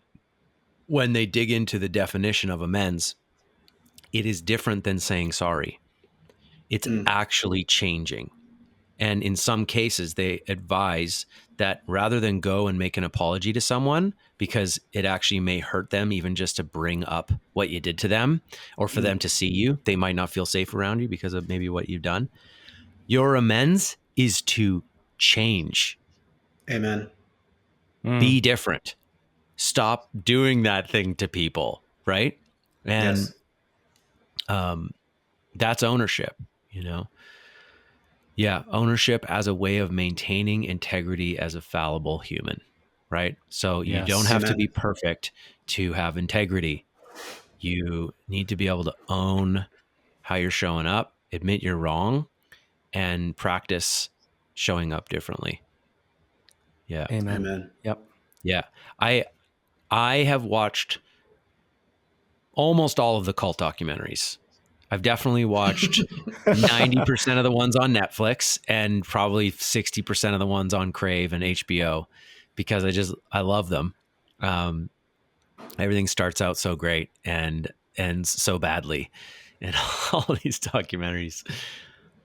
when they dig into the definition of amends, it is different than saying sorry. It's actually changing. And in some cases, they advise that rather than go and make an apology to someone, because it actually may hurt them even just to bring up what you did to them, or for them to see you, they might not feel safe around you because of maybe what you've done. Your amends is to change. Amen. Be different. Stop doing that thing to people, right? And Yes. that's ownership, Yeah, ownership as a way of maintaining integrity as a fallible human, right? So you don't have to Amen. be perfect to have integrity. You need to be able to own how you're showing up, admit you're wrong, and practice showing up differently. Yeah. Amen. Amen. Yep. Yeah. I have watched almost all of the cult documentaries. I've definitely watched 90% of the ones on Netflix and probably 60% of the ones on Crave and HBO, because I love them. Everything starts out so great and ends so badly in all these documentaries.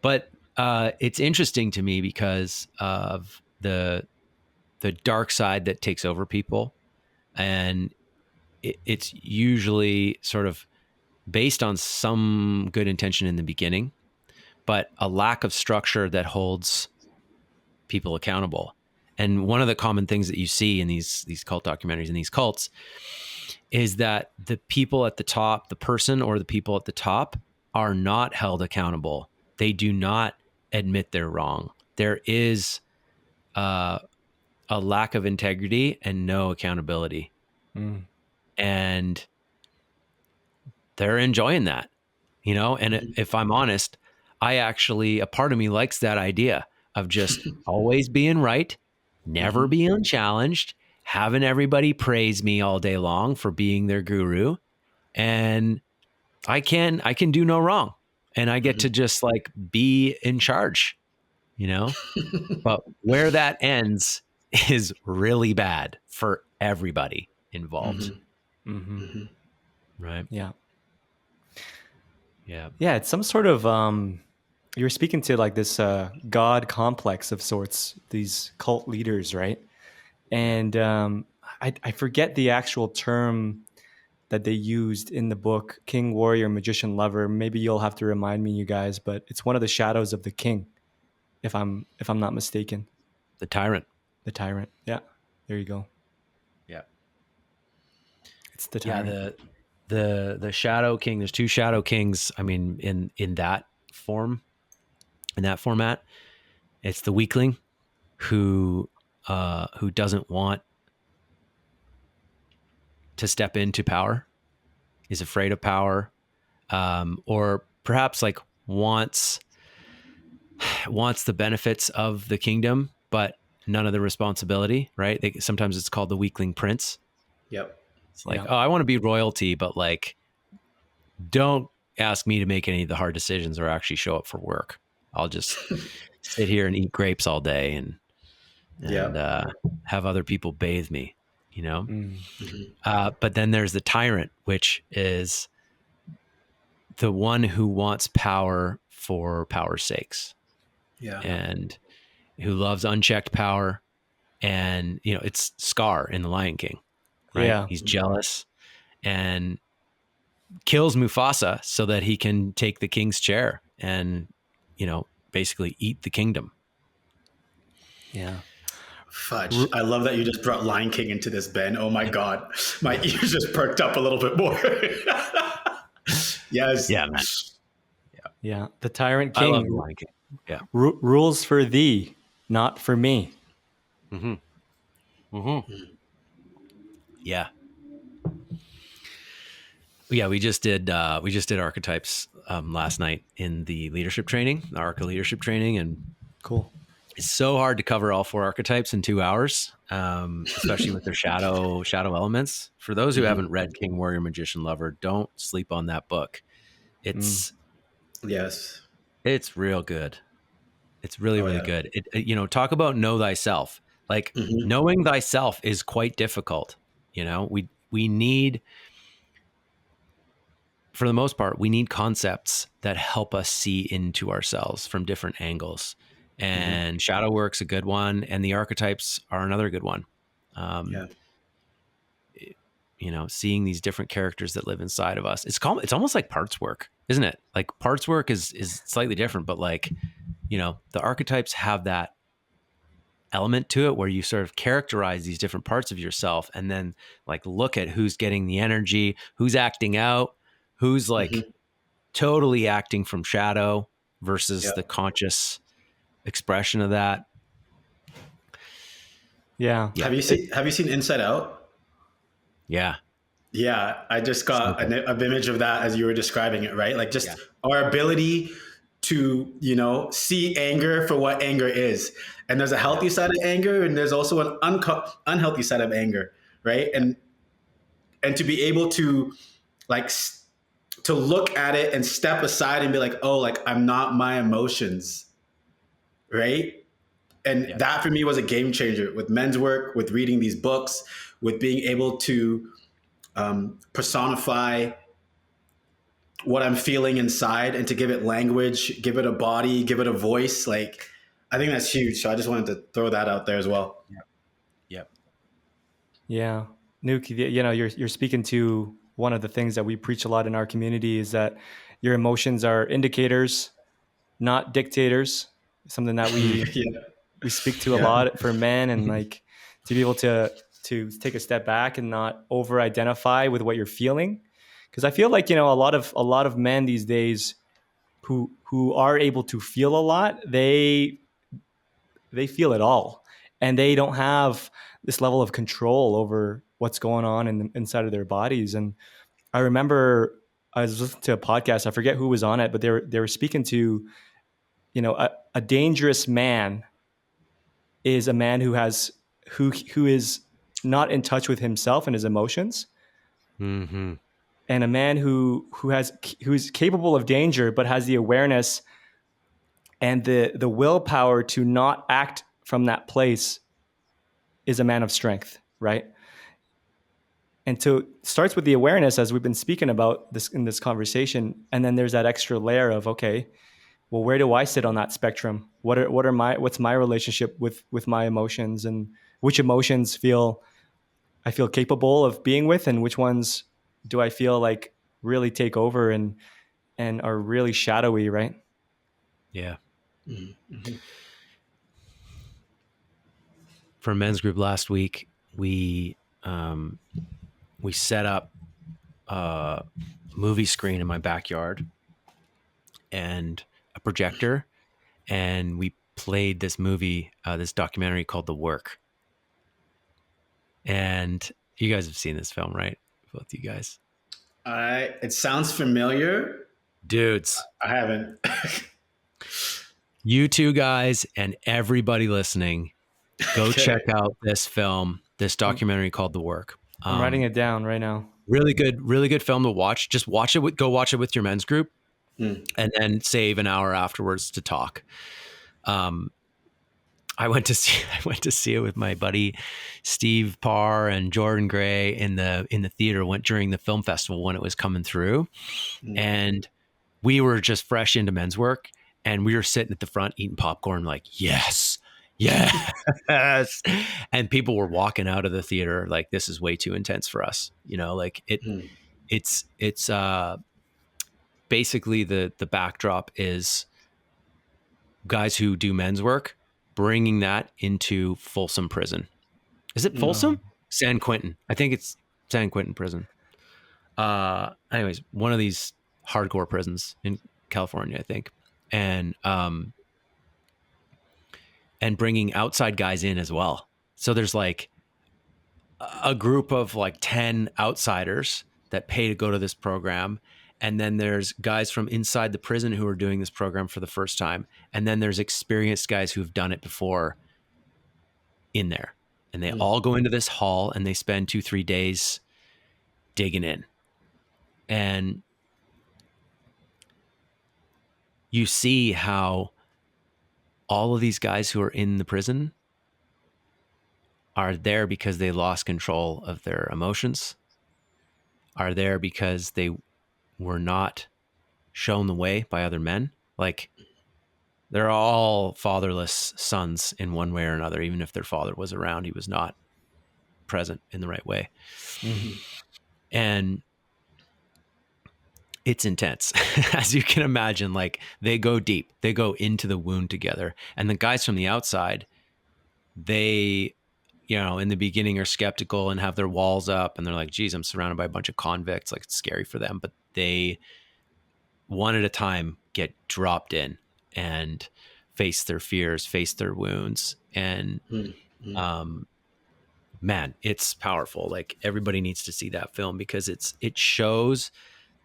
But it's interesting to me because of the dark side that takes over people. And it's usually sort of based on some good intention in the beginning, but a lack of structure that holds people accountable. And one of the common things that you see in these cult documentaries and these cults is that the people at the top, the person or the people at the top, are not held accountable. They do not admit they're wrong. There is a lack of integrity and no accountability. Mm. And they're enjoying that, you know? And if I'm honest, a part of me likes that idea of just always being right, never being challenged, having everybody praise me all day long for being their guru. And I can do no wrong. And I get to just like be in charge, you know? But where that ends is really bad for everybody involved. Mm-hmm. Right. Yeah. Yeah. Yeah. It's some sort of, you're speaking to like this God complex of sorts, these cult leaders, right? And I forget the actual term that they used in the book, King, Warrior, Magician, Lover. Maybe you'll have to remind me, you guys, but it's one of the shadows of the king, if I'm not mistaken. The tyrant. The tyrant. Yeah. There you go. Yeah. It's the Yeah. tyrant. The Shadow King, there's two Shadow Kings. I mean, in that format, it's the weakling who doesn't want to step into power, is afraid of power, or perhaps like wants the benefits of the kingdom, but none of the responsibility, right? Sometimes it's called the weakling prince. Yep. It's like, Yeah. oh, I want to be royalty, but like, don't ask me to make any of the hard decisions or actually show up for work. I'll just sit here and eat grapes all day and Yep. have other people bathe me, you know? Mm. But then there's the tyrant, which is the one who wants power for power's sakes Yeah. and who loves unchecked power. And, you know, it's Scar in The Lion King, right? Yeah. He's jealous and kills Mufasa so that he can take the king's chair and, you know, basically eat the kingdom. Yeah. Fudge. I love that you just brought Lion King into this, Ben. Oh my God. My ears just perked up a little bit more. Yes. Yeah, man. Yeah. The tyrant I love king The Lion King. Yeah. rules for thee, not for me. Mm-hmm. Mm-hmm. Yeah. Yeah, we just did archetypes last night in the leadership training, the Arca leadership training, and Cool. it's so hard to cover all 4 archetypes in 2 hours, especially with their shadow elements. For those who haven't read King, Warrior, Magician, Lover, don't sleep on that book. It's Yes. it's real good. It's really Oh really yeah. good. You know, talk about know thyself. Like knowing thyself is quite difficult. You know, we need, for the most part, we need concepts that help us see into ourselves from different angles. And shadow work's a good one, and the archetypes are another good one. Yeah. You know, seeing these different characters that live inside of us. It's almost like parts work, isn't it? Like parts work is slightly different, but like, you know, the archetypes have that element to it where you sort of characterize these different parts of yourself and then like look at who's getting the energy, who's acting out, who's like totally acting from shadow versus the conscious expression of that. Yeah. Yeah. Have you seen Inside Out? Yeah. Yeah, I just got an image of that as you were describing it, right? Like just our ability to, you know, see anger for what anger is. And there's a healthy side of anger and there's also an unhealthy side of anger, right? And to be able to like to look at it and step aside and be like, "Oh, like I'm not my emotions." Right? And that for me was a game changer with men's work, with reading these books, with being able to personify what I'm feeling inside and to give it language, give it a body, give it a voice. Like, I think that's huge. So I just wanted to throw that out there as well. Yep. Yeah. Nuke, you know, you're speaking to one of the things that we preach a lot in our community is that your emotions are indicators, not dictators. Something that we Yeah. speak to a Yeah. lot for men, and like to be able to take a step back and not over identify with what you're feeling. Because I feel like, you know, a lot of men these days who are able to feel a lot, they feel it all. and they don't have this level of control over what's going on inside of their bodies. And I remember I was listening to a podcast. I forget who was on it, but they were speaking to, you know, a dangerous man is a man who is not in touch with himself and his emotions, Mm-hmm. and a man who's capable of danger but has the awareness and the willpower to not act from that place is a man of strength, right? And so it starts with the awareness, as we've been speaking about this in this conversation, and then there's that extra layer of, okay, well, where do I sit on that spectrum? What's my relationship with my emotions, and which emotions I feel capable of being with, and which ones do I feel like really take over and are really shadowy, right? Yeah. Mm-hmm. For men's group last week, we set up a movie screen in my backyard and a projector, and we played this movie, this documentary called The Work. And you guys have seen this film, right? Both you guys. It sounds familiar. Dudes. I haven't. You two guys and everybody listening, go Okay. check out this film, this documentary called The Work. I'm writing it down right now. Really good film to watch. Just watch it go watch it with your men's group, and then save an hour afterwards to talk. I went to see it with my buddy Steve Parr and Jordan Gray in the theater. Went during the film festival when it was coming through, and we were just fresh into men's work, and we were sitting at the front eating popcorn, like yes, and people were walking out of the theater like, this is way too intense for us, you know, like it's basically the backdrop is guys who do men's work bringing that into Folsom Prison. Is it Folsom? San Quentin. I think it's San Quentin Prison. Anyways, one of these hardcore prisons in California, I think. And bringing outside guys in as well. So there's like a group of like 10 outsiders that pay to go to this program. And then there's guys from inside the prison who are doing this program for the first time. And then there's experienced guys who've done it before in there. And they all go into this hall and they spend 2-3 days digging in. And you see how all of these guys who are in the prison are there because they lost control of their emotions, are there because they were not shown the way by other men. Like, they're all fatherless sons in one way or another. Even if their father was around, he was not present in the right way. And it's intense, as you can imagine. Like, they go deep, they go into the wound together. And the guys from the outside, they, you know, in the beginning are skeptical and have their walls up, and they're like, geez, I'm surrounded by a bunch of convicts. Like, it's scary for them. But they, one at a time, get dropped in and face their fears, face their wounds. And man, it's powerful. Like, everybody needs to see that film because it shows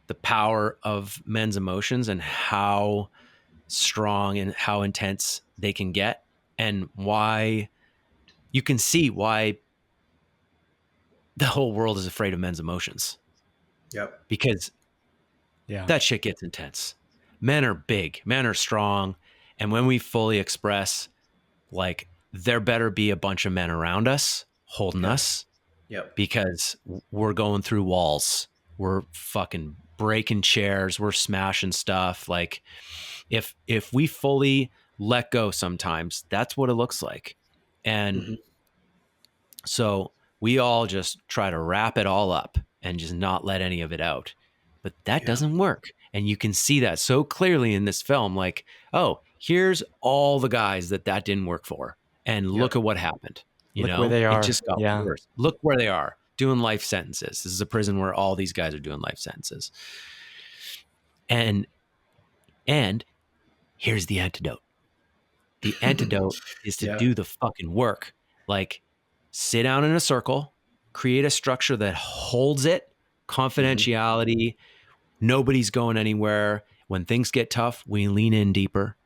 the power of men's emotions and how strong and how intense they can get, and why you can see why the whole world is afraid of men's emotions. Yep. Because that shit gets intense. Men are big, men are strong. And when we fully express, like, there better be a bunch of men around us holding us. Yep. Because we're going through walls. We're fucking breaking chairs. We're smashing stuff. Like, if we fully let go sometimes, that's what it looks like. And so we all just try to wrap it all up and just not let any of it out. But that doesn't work. And you can see that so clearly in this film. Like, oh, here's all the guys that didn't work for. And look at what happened. You Look know, where they are. It just got worse. Look where they are, doing life sentences. This is a prison where all these guys are doing life sentences. And here's the antidote. The antidote is to do the fucking work. like sit down in a circle, create a structure that holds it, confidentiality, nobody's going anywhere. When things get tough, we lean in deeper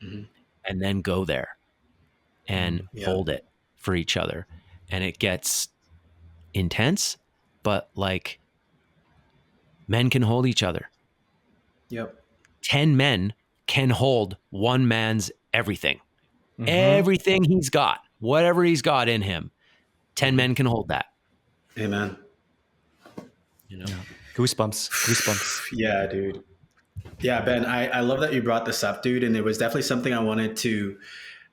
and then go there and hold it for each other. And it gets intense, but like men can hold each other. Yep. 10 men can hold one man's everything. Everything he's got, whatever he's got in him, 10 men can hold that. Amen. You know, goosebumps. Yeah, dude. Yeah, Ben, I love that you brought this up, dude. And it was definitely something I wanted to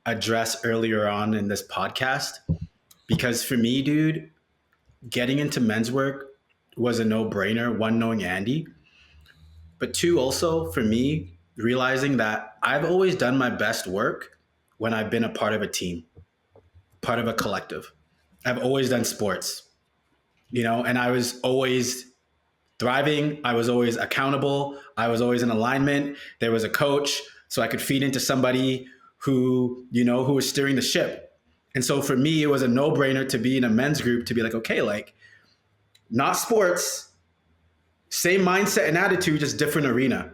address earlier on in this podcast. Because for me, dude, getting into men's work was a no-brainer. One, knowing Andy. But two, also for me, realizing that I've always done my best work when I've been a part of a team, part of a collective. I've always done sports, and I was always thriving. I was always accountable. I was always in alignment. There was a coach, so I could feed into somebody who was steering the ship. And so for me, it was a no-brainer to be in a men's group, to be like, okay, like not sports, same mindset and attitude, just different arena.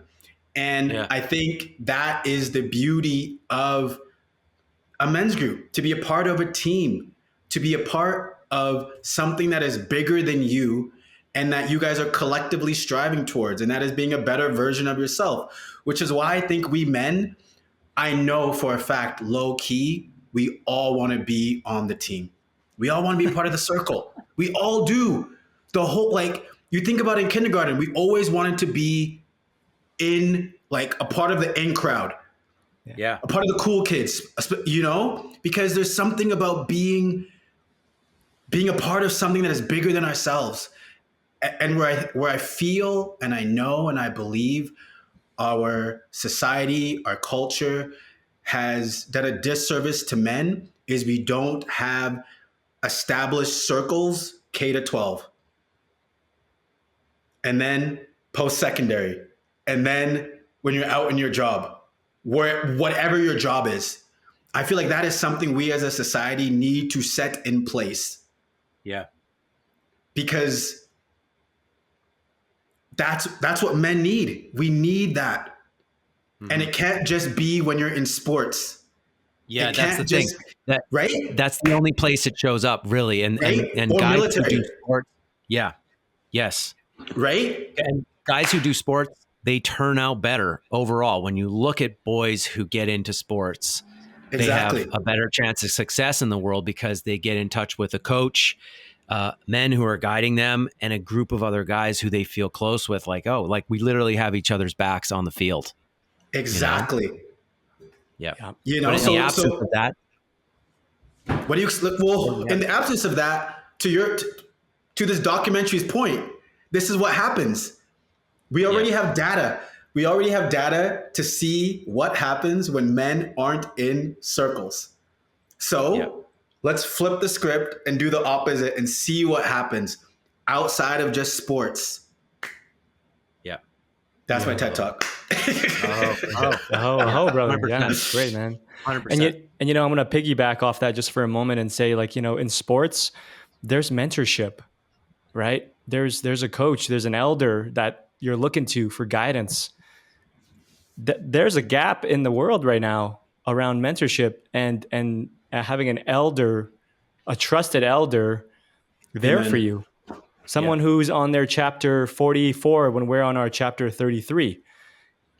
And I think that is the beauty of a men's group, to be a part of a team, to be a part of something that is bigger than you and that you guys are collectively striving towards. And that is being a better version of yourself, which is why I think we men, I know for a fact, low key, we all want to be on the team. We all want to be part of the circle. We all do. The whole, like, you think about in kindergarten, we always wanted to be in, like, a part of the in crowd. Yeah. A part of the cool kids, because there's something about being a part of something that is bigger than ourselves. And where I feel and I know and I believe our society, our culture has done a disservice to men is we don't have established circles K to 12. And then post-secondary. And then when you're out in your job, whatever your job is. I feel like that is something we as a society need to set in place. Yeah. Because that's what men need. We need that. And it can't just be when you're in sports. Yeah, that's the thing. Right? That's the only place it shows up, really. And Right? and Or guys military. who do sports, yes. Right? And guys who do sports, they turn out better overall. When you look at boys who get into sports, Exactly. they have a better chance of success in the world because they get in touch with a coach, men who are guiding them, and a group of other guys who they feel close with. Like, like we literally have each other's backs on the field. Exactly. Yeah. But in the absence of that, what do you? Well, in the absence of that, to this documentary's point, this is what happens. We already have data. We already have data to see what happens when men aren't in circles. So let's flip the script and do the opposite and see what happens outside of just sports. Yeah. That's my TED Talk. Brother. Yeah, that's great, man. 100%. And I'm going to piggyback off that just for a moment and say, like, in sports, there's mentorship, right? There's a coach, there's an elder that you're looking to for guidance. There's a gap in the world right now around mentorship and having an elder, a trusted elder there for you. Someone who's on their chapter 44 when we're on our chapter 33.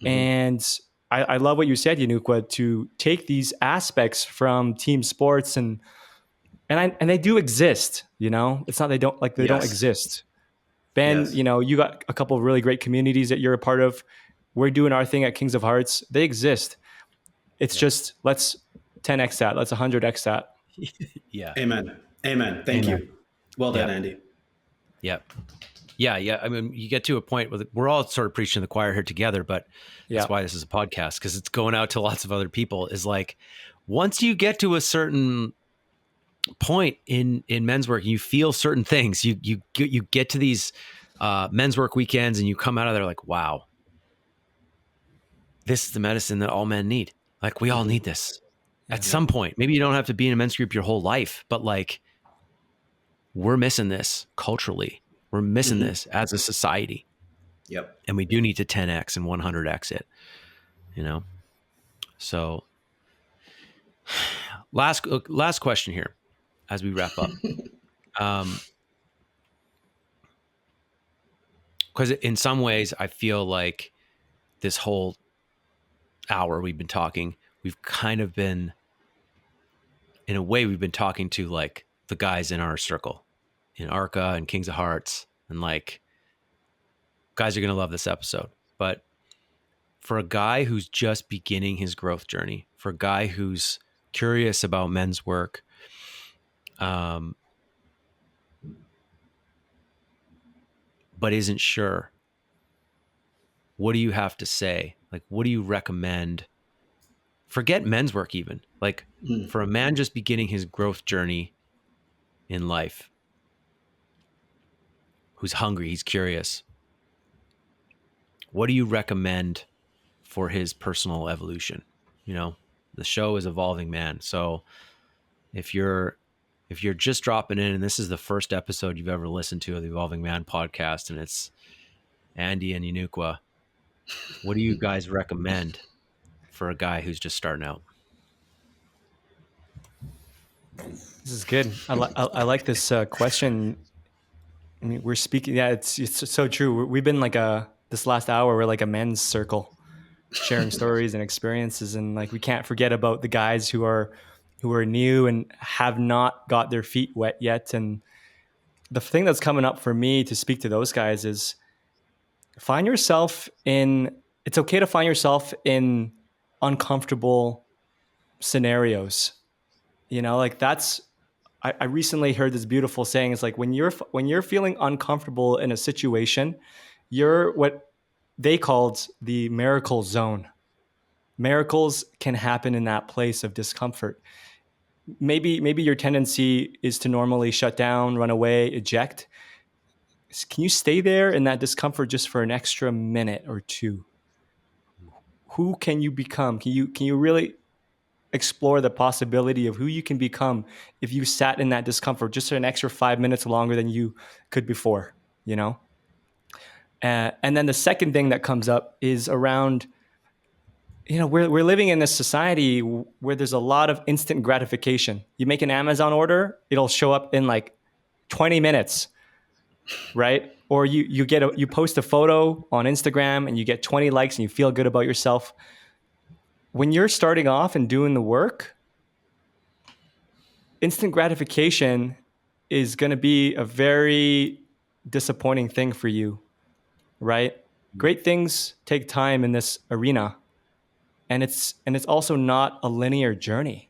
And I love what you said, Yenukwa, to take these aspects from team sports and they do exist, It's not they don't exist. Ben, you got a couple of really great communities that you're a part of. We're doing our thing at Kings of Hearts. They exist. It's just let's 10x that. Let's 100x that. Yeah. Amen. Thank you. Well done, Andy. Yep. Yeah. I mean, you get to a point where we're all sort of preaching to the choir here together, but that's why this is a podcast, because it's going out to lots of other people. Is like, once you get to a certain point in men's work, you feel certain things. You get to these men's work weekends, and you come out of there like, wow, this is the medicine that all men need. Like, we all need this. at some point. Maybe you don't have to be in a men's group your whole life, but like, we're missing this culturally. We're missing this as a society. Yep. And we do need to 10x and 100x it, you know? So last question here as we wrap up. Because in some ways I feel like this whole hour we've been talking, we've kind of been, in a way, we've been talking to like the guys in our circle, in Arca and Kings of Hearts, and like, guys are going to love this episode. But for a guy who's just beginning his growth journey, for a guy who's curious about men's work, but isn't sure, what do you have to say? Like, what do you recommend? Forget men's work even. Like, for a man just beginning his growth journey in life, who's hungry, he's curious, what do you recommend for his personal evolution? You know, the show is Evolving Man. So if you're just dropping in and this is the first episode you've ever listened to of the Evolving Man podcast, and it's Andy and Yenukwa, what do you guys recommend for a guy who's just starting out? This is good. I like this question. I mean, we're speaking. Yeah, it's so true. We've been like this last hour, we're like a men's circle, sharing stories and experiences, and like we can't forget about the guys who are new and have not got their feet wet yet. And the thing that's coming up for me to speak to those guys is find yourself in. It's okay to find yourself in uncomfortable scenarios. You know, like that's. I recently heard this beautiful saying. It's like when you're feeling uncomfortable in a situation, you're what they called the miracle zone. Miracles can happen in that place of discomfort. Maybe your tendency is to normally shut down, run away, eject. Can you stay there in that discomfort just for an extra minute or two? Who can you become? Can you really explore the possibility of who you can become if you sat in that discomfort just an extra 5 minutes longer than you could before, you know? And then the second thing that comes up is around, you know, we're living in this society where there's a lot of instant gratification. You make an Amazon order, it'll show up in like 20 minutes, right? Or you post a photo on Instagram and you get 20 likes and you feel good about yourself. When you're starting off and doing the work, instant gratification is going to be a very disappointing thing for you, right? Great things take time in this arena, and it's also not a linear journey.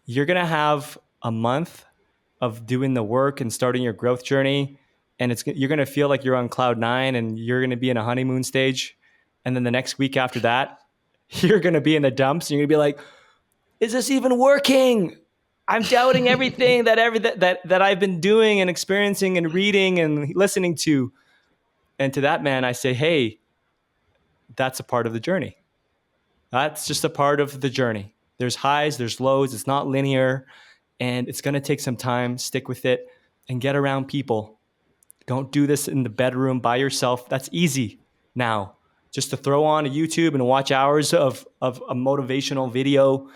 You're going to have a month of doing the work and starting your growth journey, and you're going to feel like you're on cloud 9 and you're going to be in a honeymoon stage, and then the next week after that, you're going to be in the dumps and you're going to be like, is this even working? I'm doubting everything that I've been doing and experiencing and reading and listening to. And to that man, I say, hey, that's a part of the journey. That's just a part of the journey. There's highs, there's lows. It's not linear, and it's going to take some time. Stick with it and get around people. Don't do this in the bedroom by yourself. That's easy now. Just to throw on a YouTube and watch hours of a motivational video.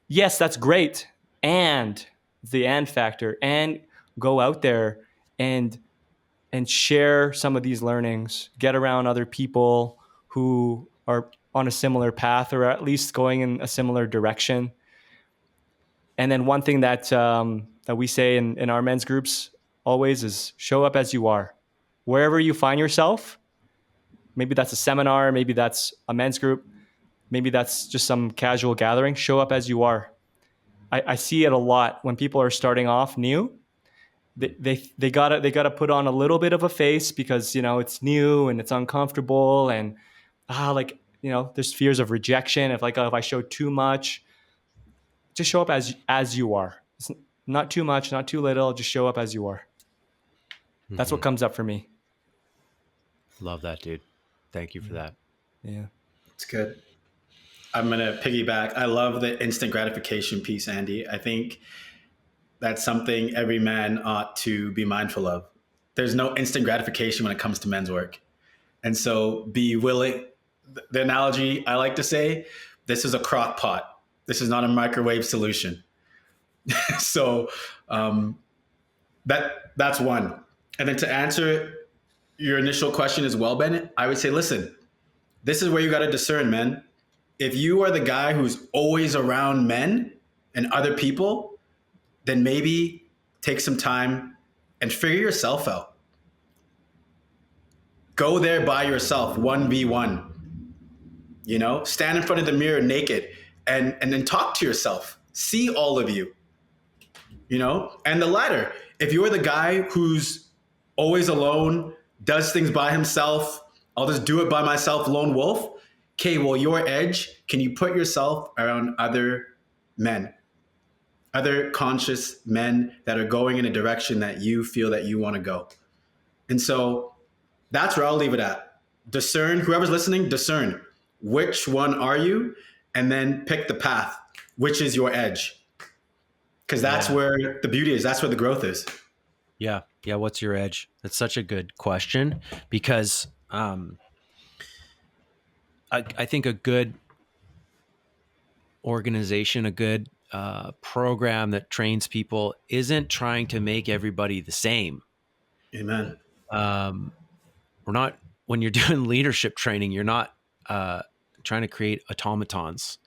Yes, that's great. And the and factor, and go out there and share some of these learnings, get around other people who are on a similar path or at least going in a similar direction. And then one thing that we say in our men's groups always is show up as you are. Wherever you find yourself, maybe that's a seminar, maybe that's a men's group, maybe that's just some casual gathering, show up as you are. I see it a lot when people are starting off new. They gotta put on a little bit of a face because, you know, it's new and it's uncomfortable and like, you know, there's fears of rejection. If I show too much, just show up as you are. It's not too much, not too little. Just show up as you are. That's what comes up for me. Love that, dude. Thank you for that. Yeah, It's good. I'm going to piggyback. I love the instant gratification piece, Andy. I think that's something every man ought to be mindful of. There's no instant gratification when it comes to men's work. And so be willing. The analogy I like to say, this is a crock pot. This is not a microwave solution. So that's one. And then to answer your initial question as well, Bennett, I would say, listen, this is where you got to discern, man. If you are the guy who's always around men and other people, then maybe take some time and figure yourself out. Go there by yourself, 1v1. You know, stand in front of the mirror naked and then talk to yourself. See all of you. You know, and the latter, if you're the guy who's always alone, does things by himself, I'll just do it by myself, lone wolf. Okay, well, your edge, can you put yourself around other men, other conscious men that are going in a direction that you feel that you want to go? And so that's where I'll leave it at. Discern, whoever's listening, discern which one are you, and then pick the path, which is your edge. Because that's where the beauty is. That's where the growth is. Yeah. Yeah. What's your edge? That's such a good question, because I think a good organization, a good program that trains people isn't trying to make everybody the same. Amen. We're not, when you're doing leadership training, you're not trying to create automatons.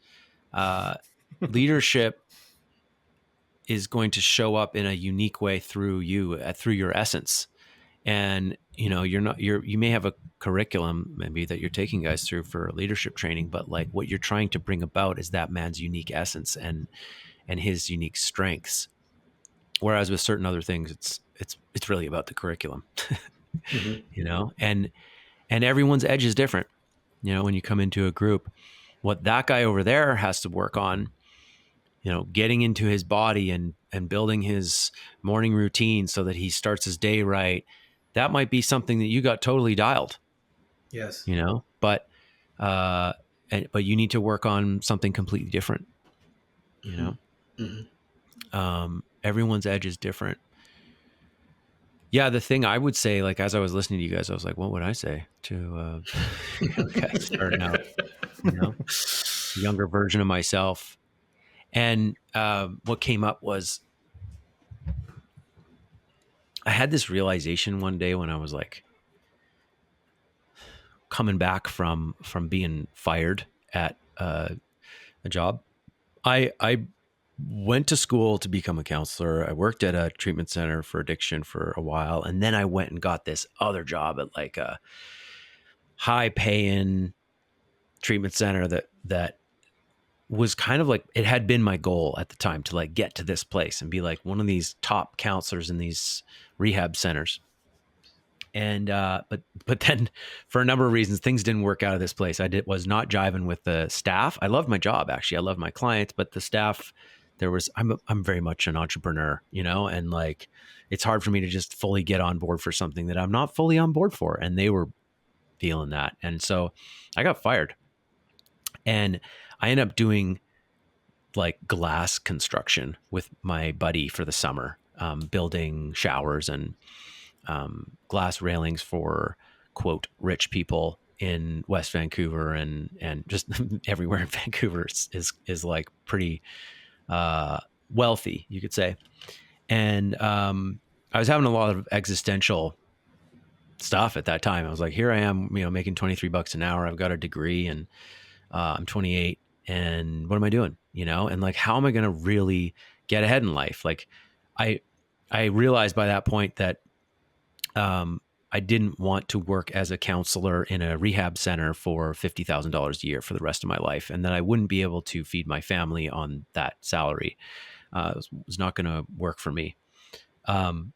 Leadership is going to show up in a unique way through you, through your essence. And, you know, you may have a curriculum maybe that you're taking guys through for leadership training, but like what you're trying to bring about is that man's unique essence and his unique strengths. Whereas with certain other things, it's really about the curriculum, mm-hmm. You know, and everyone's edge is different. You know, when you come into a group, what that guy over there has to work on, you know, getting into his body and building his morning routine so that he starts his day right. That might be something that you got totally dialed. Yes. You know, but you need to work on something completely different, you know. Mm-hmm. Everyone's edge is different. Yeah. The thing I would say, like, as I was listening to you guys, I was like, what would I say to guys starting out, you know, younger version of myself? And what came up was I had this realization one day when I was like coming back from being fired at a job. I went to school to become a counselor. I worked at a treatment center for addiction for a while. And then I went and got this other job at like a high paying treatment center that was kind of like, it had been my goal at the time to like get to this place and be like one of these top counselors in these rehab centers. And, but then for a number of reasons, things didn't work out of this place. Was not jiving with the staff. I loved my job, actually. I loved my clients, but the staff, I'm very much an entrepreneur, you know, and like, it's hard for me to just fully get on board for something that I'm not fully on board for. And they were feeling that. And so I got fired. And I ended up doing like glass construction with my buddy for the summer, building showers and glass railings for, quote, rich people in West Vancouver and just everywhere in Vancouver is like pretty wealthy, you could say. And I was having a lot of existential stuff at that time. I was like, here I am, you know, making $23 an hour. I've got a degree and I'm 28. And what am I doing? You know, and like, how am I going to really get ahead in life? Like I realized by that point that I didn't want to work as a counselor in a rehab center for $50,000 a year for the rest of my life. And that I wouldn't be able to feed my family on that salary. It was not going to work for me. And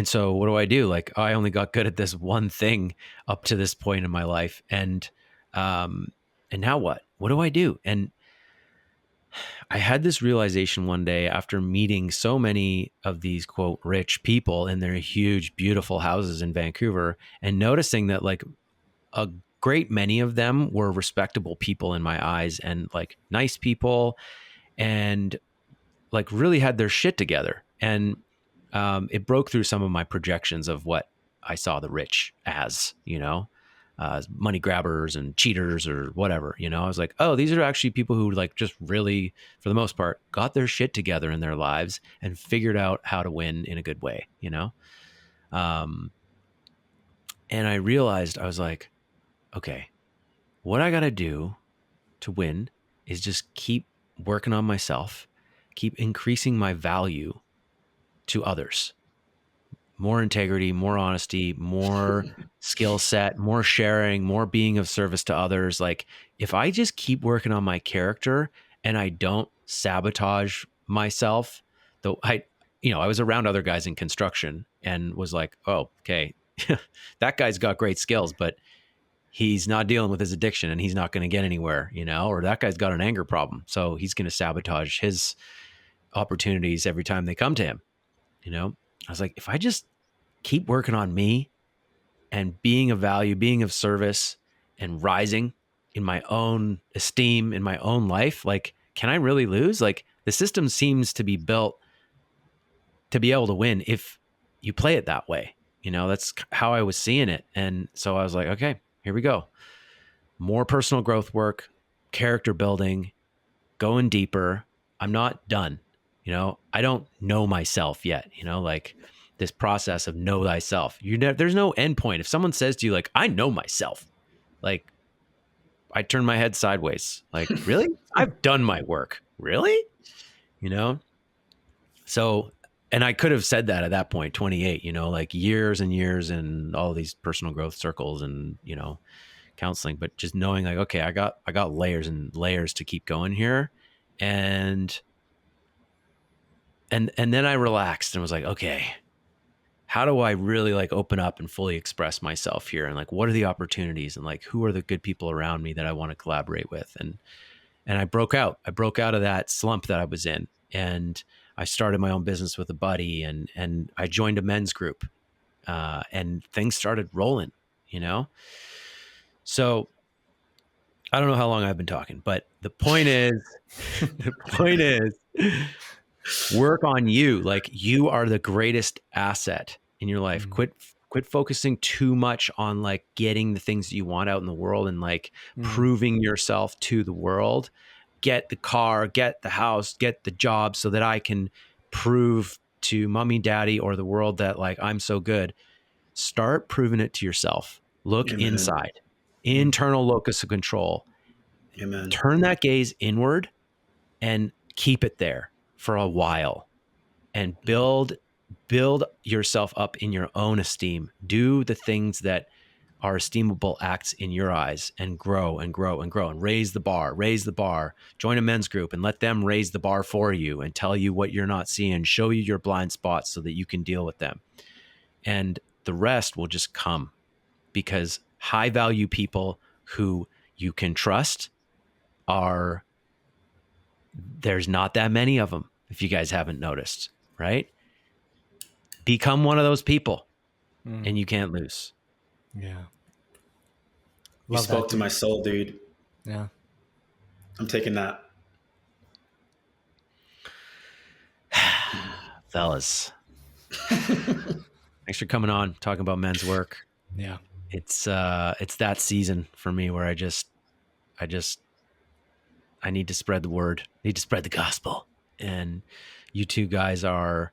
so what do? Like, I only got good at this one thing up to this point in my life. And now what? What do I do? And I had this realization one day after meeting so many of these, quote, rich people in their huge, beautiful houses in Vancouver and noticing that like a great many of them were respectable people in my eyes, and like nice people, and like really had their shit together. And it broke through some of my projections of what I saw the rich as, money grabbers and cheaters or whatever. I was like, oh, these are actually people who like just really, for the most part, got their shit together in their lives and figured out how to win in a good way. And I realized, I was like, okay, what I got to do to win is just keep working on myself, keep increasing my value to others. More integrity, more honesty, more skill set, more sharing, more being of service to others. Like if I just keep working on my character and I don't sabotage myself, though I was around other guys in construction and was like, oh, okay, that guy's got great skills, but he's not dealing with his addiction and he's not going to get anywhere, or that guy's got an anger problem. So he's going to sabotage his opportunities every time they come to him. I was like, if I just keep working on me and being of value, being of service and rising in my own esteem, in my own life, like, can I really lose? Like the system seems to be built to be able to win if you play it that way. That's how I was seeing it. And so I was like, okay, here we go. More personal growth work, character building, going deeper. I'm not done. I don't know myself yet, like this process of know thyself. There's no end point. If someone says to you, like, I know myself, like I turn my head sideways. Like, really? I've done my work. Really? So, and I could have said that at that point, 28, like years and years in all these personal growth circles and, counseling, but just knowing like, okay, I got layers and layers to keep going here. And then I relaxed and was like, okay, how do I really like open up and fully express myself here? And like, what are the opportunities and like, who are the good people around me that I want to collaborate with? And I broke out of that slump that I was in. And I started my own business with a buddy and I joined a men's group and things started rolling, So I don't know how long I've been talking, but the point is, work on you. Like you are the greatest asset in your life. Quit focusing too much on like getting the things that you want out in the world and like proving yourself to the world. Get the car, get the house, get the job so that I can prove to mommy, daddy, or the world that like I'm so good. Start proving it to yourself. Look inside. Internal locus of control. Amen. Turn that gaze inward and keep it there for a while and build yourself up in your own esteem. Do the things that are esteemable acts in your eyes and grow and grow and grow and raise the bar. Join a men's group and let them raise the bar for you and tell you what you're not seeing, show you your blind spots so that you can deal with them. And the rest will just come because high value people who you can trust there's not that many of them, if you guys haven't noticed, right? Become one of those people and you can't lose. Yeah. You spoke to my soul, dude. Yeah. I'm taking that. Fellas. Thanks for coming on, talking about men's work. Yeah. It's that season for me where I need to spread the word, need to spread the gospel. And you two guys are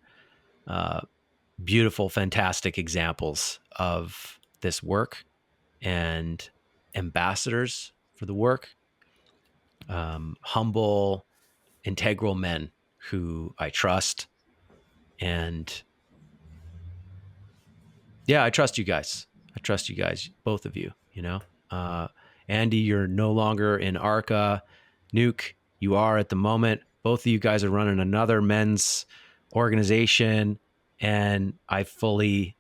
beautiful, fantastic examples of this work and ambassadors for the work. Humble, integral men who I trust. And yeah, I trust you guys. Both of you, Andy, you're no longer in ARCA. Nuke, you are at the moment. Both of you guys are running another men's organization, and I fully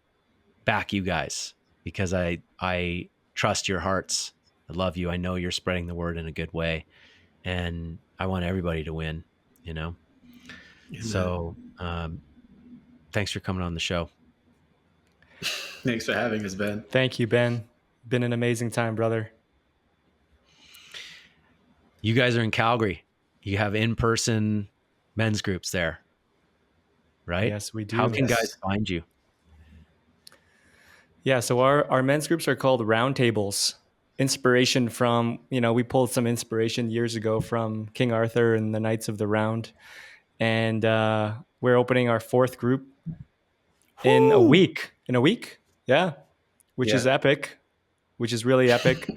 back you guys because I trust your hearts. I love you. I know you're spreading the word in a good way, and I want everybody to win, Amen. So thanks for coming on the show. Thanks for having us, Ben. Thank you, Ben. Been an amazing time, brother. You guys are in Calgary. You have in-person men's groups there, right? Yes, we do. How can Yes. guys find you? Yeah, so our men's groups are called roundtables. Inspiration from, we pulled some inspiration years ago from King Arthur and the Knights of the Round. And we're opening our 4th group in a week. Yeah, which is epic, which is really epic.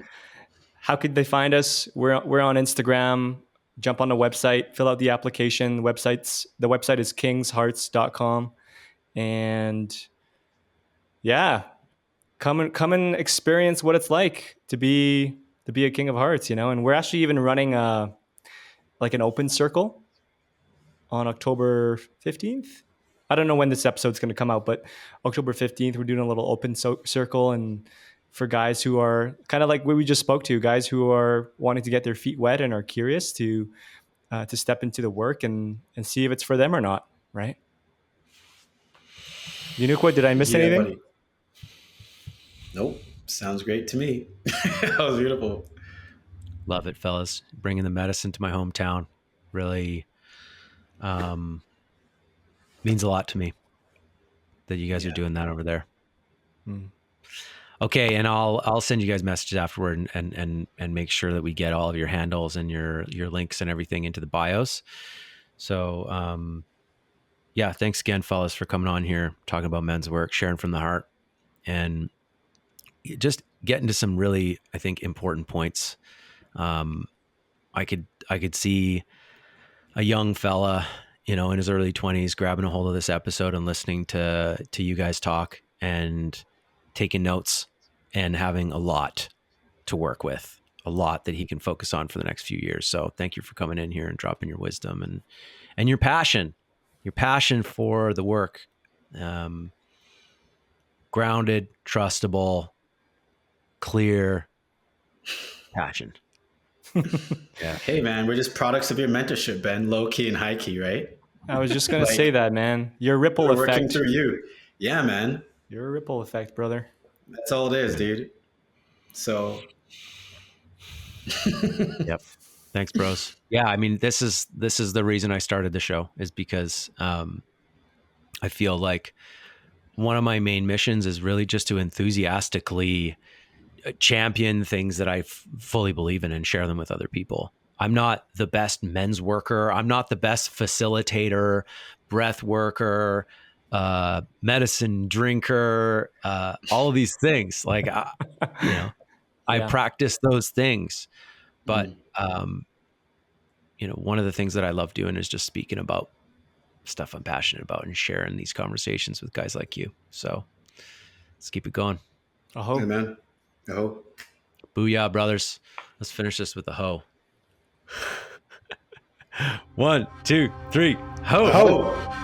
How could they find us? We're on Instagram. Jump on the website, fill out the application. The website is kingshearts.com. And yeah, come and experience what it's like to be a king of hearts, And we're actually even running like an open circle on October 15th. I don't know when this episode's going to come out, but October 15th, we're doing a little open circle, and for guys who are kind of like what we just spoke to, guys who are wanting to get their feet wet and are curious to step into the work and see if it's for them or not, right? Yenukwa, did I miss anything? Buddy. Nope. Sounds great to me. That was beautiful. Love it, fellas. Bringing the medicine to my hometown really means a lot to me that you guys are doing that over there. Okay, and I'll send you guys messages afterward and make sure that we get all of your handles and your links and everything into the bios. So yeah, thanks again, fellas, for coming on here, talking about men's work, sharing from the heart, and just getting to some really, I think, important points. I could see a young fella, in his early 20s, grabbing a hold of this episode and listening to you guys talk and taking notes and having a lot to work with, a lot that he can focus on for the next few years. So thank you for coming in here and dropping your wisdom and your passion for the work. Grounded, trustable, clear passion. Yeah. Hey, man, we're just products of your mentorship, Ben. Low key and high key, right? I was just going to say that, man. Your ripple We're effect. working through you. Yeah, man. Your ripple effect, brother. That's all it is, dude. So. Yep. Thanks, bros. Yeah, I mean, this is the reason I started the show, is because I feel like one of my main missions is really just to enthusiastically champion things that I fully believe in and share them with other people. I'm not the best men's worker. I'm not the best facilitator, breath worker, medicine drinker, all of these things. Like, I practice those things, but one of the things that I love doing is just speaking about stuff I'm passionate about and sharing these conversations with guys like you. So let's keep it going. Hey, man. Aho. Booyah, brothers. Let's finish this with a ho. 1, 2, 3, ho. Ho.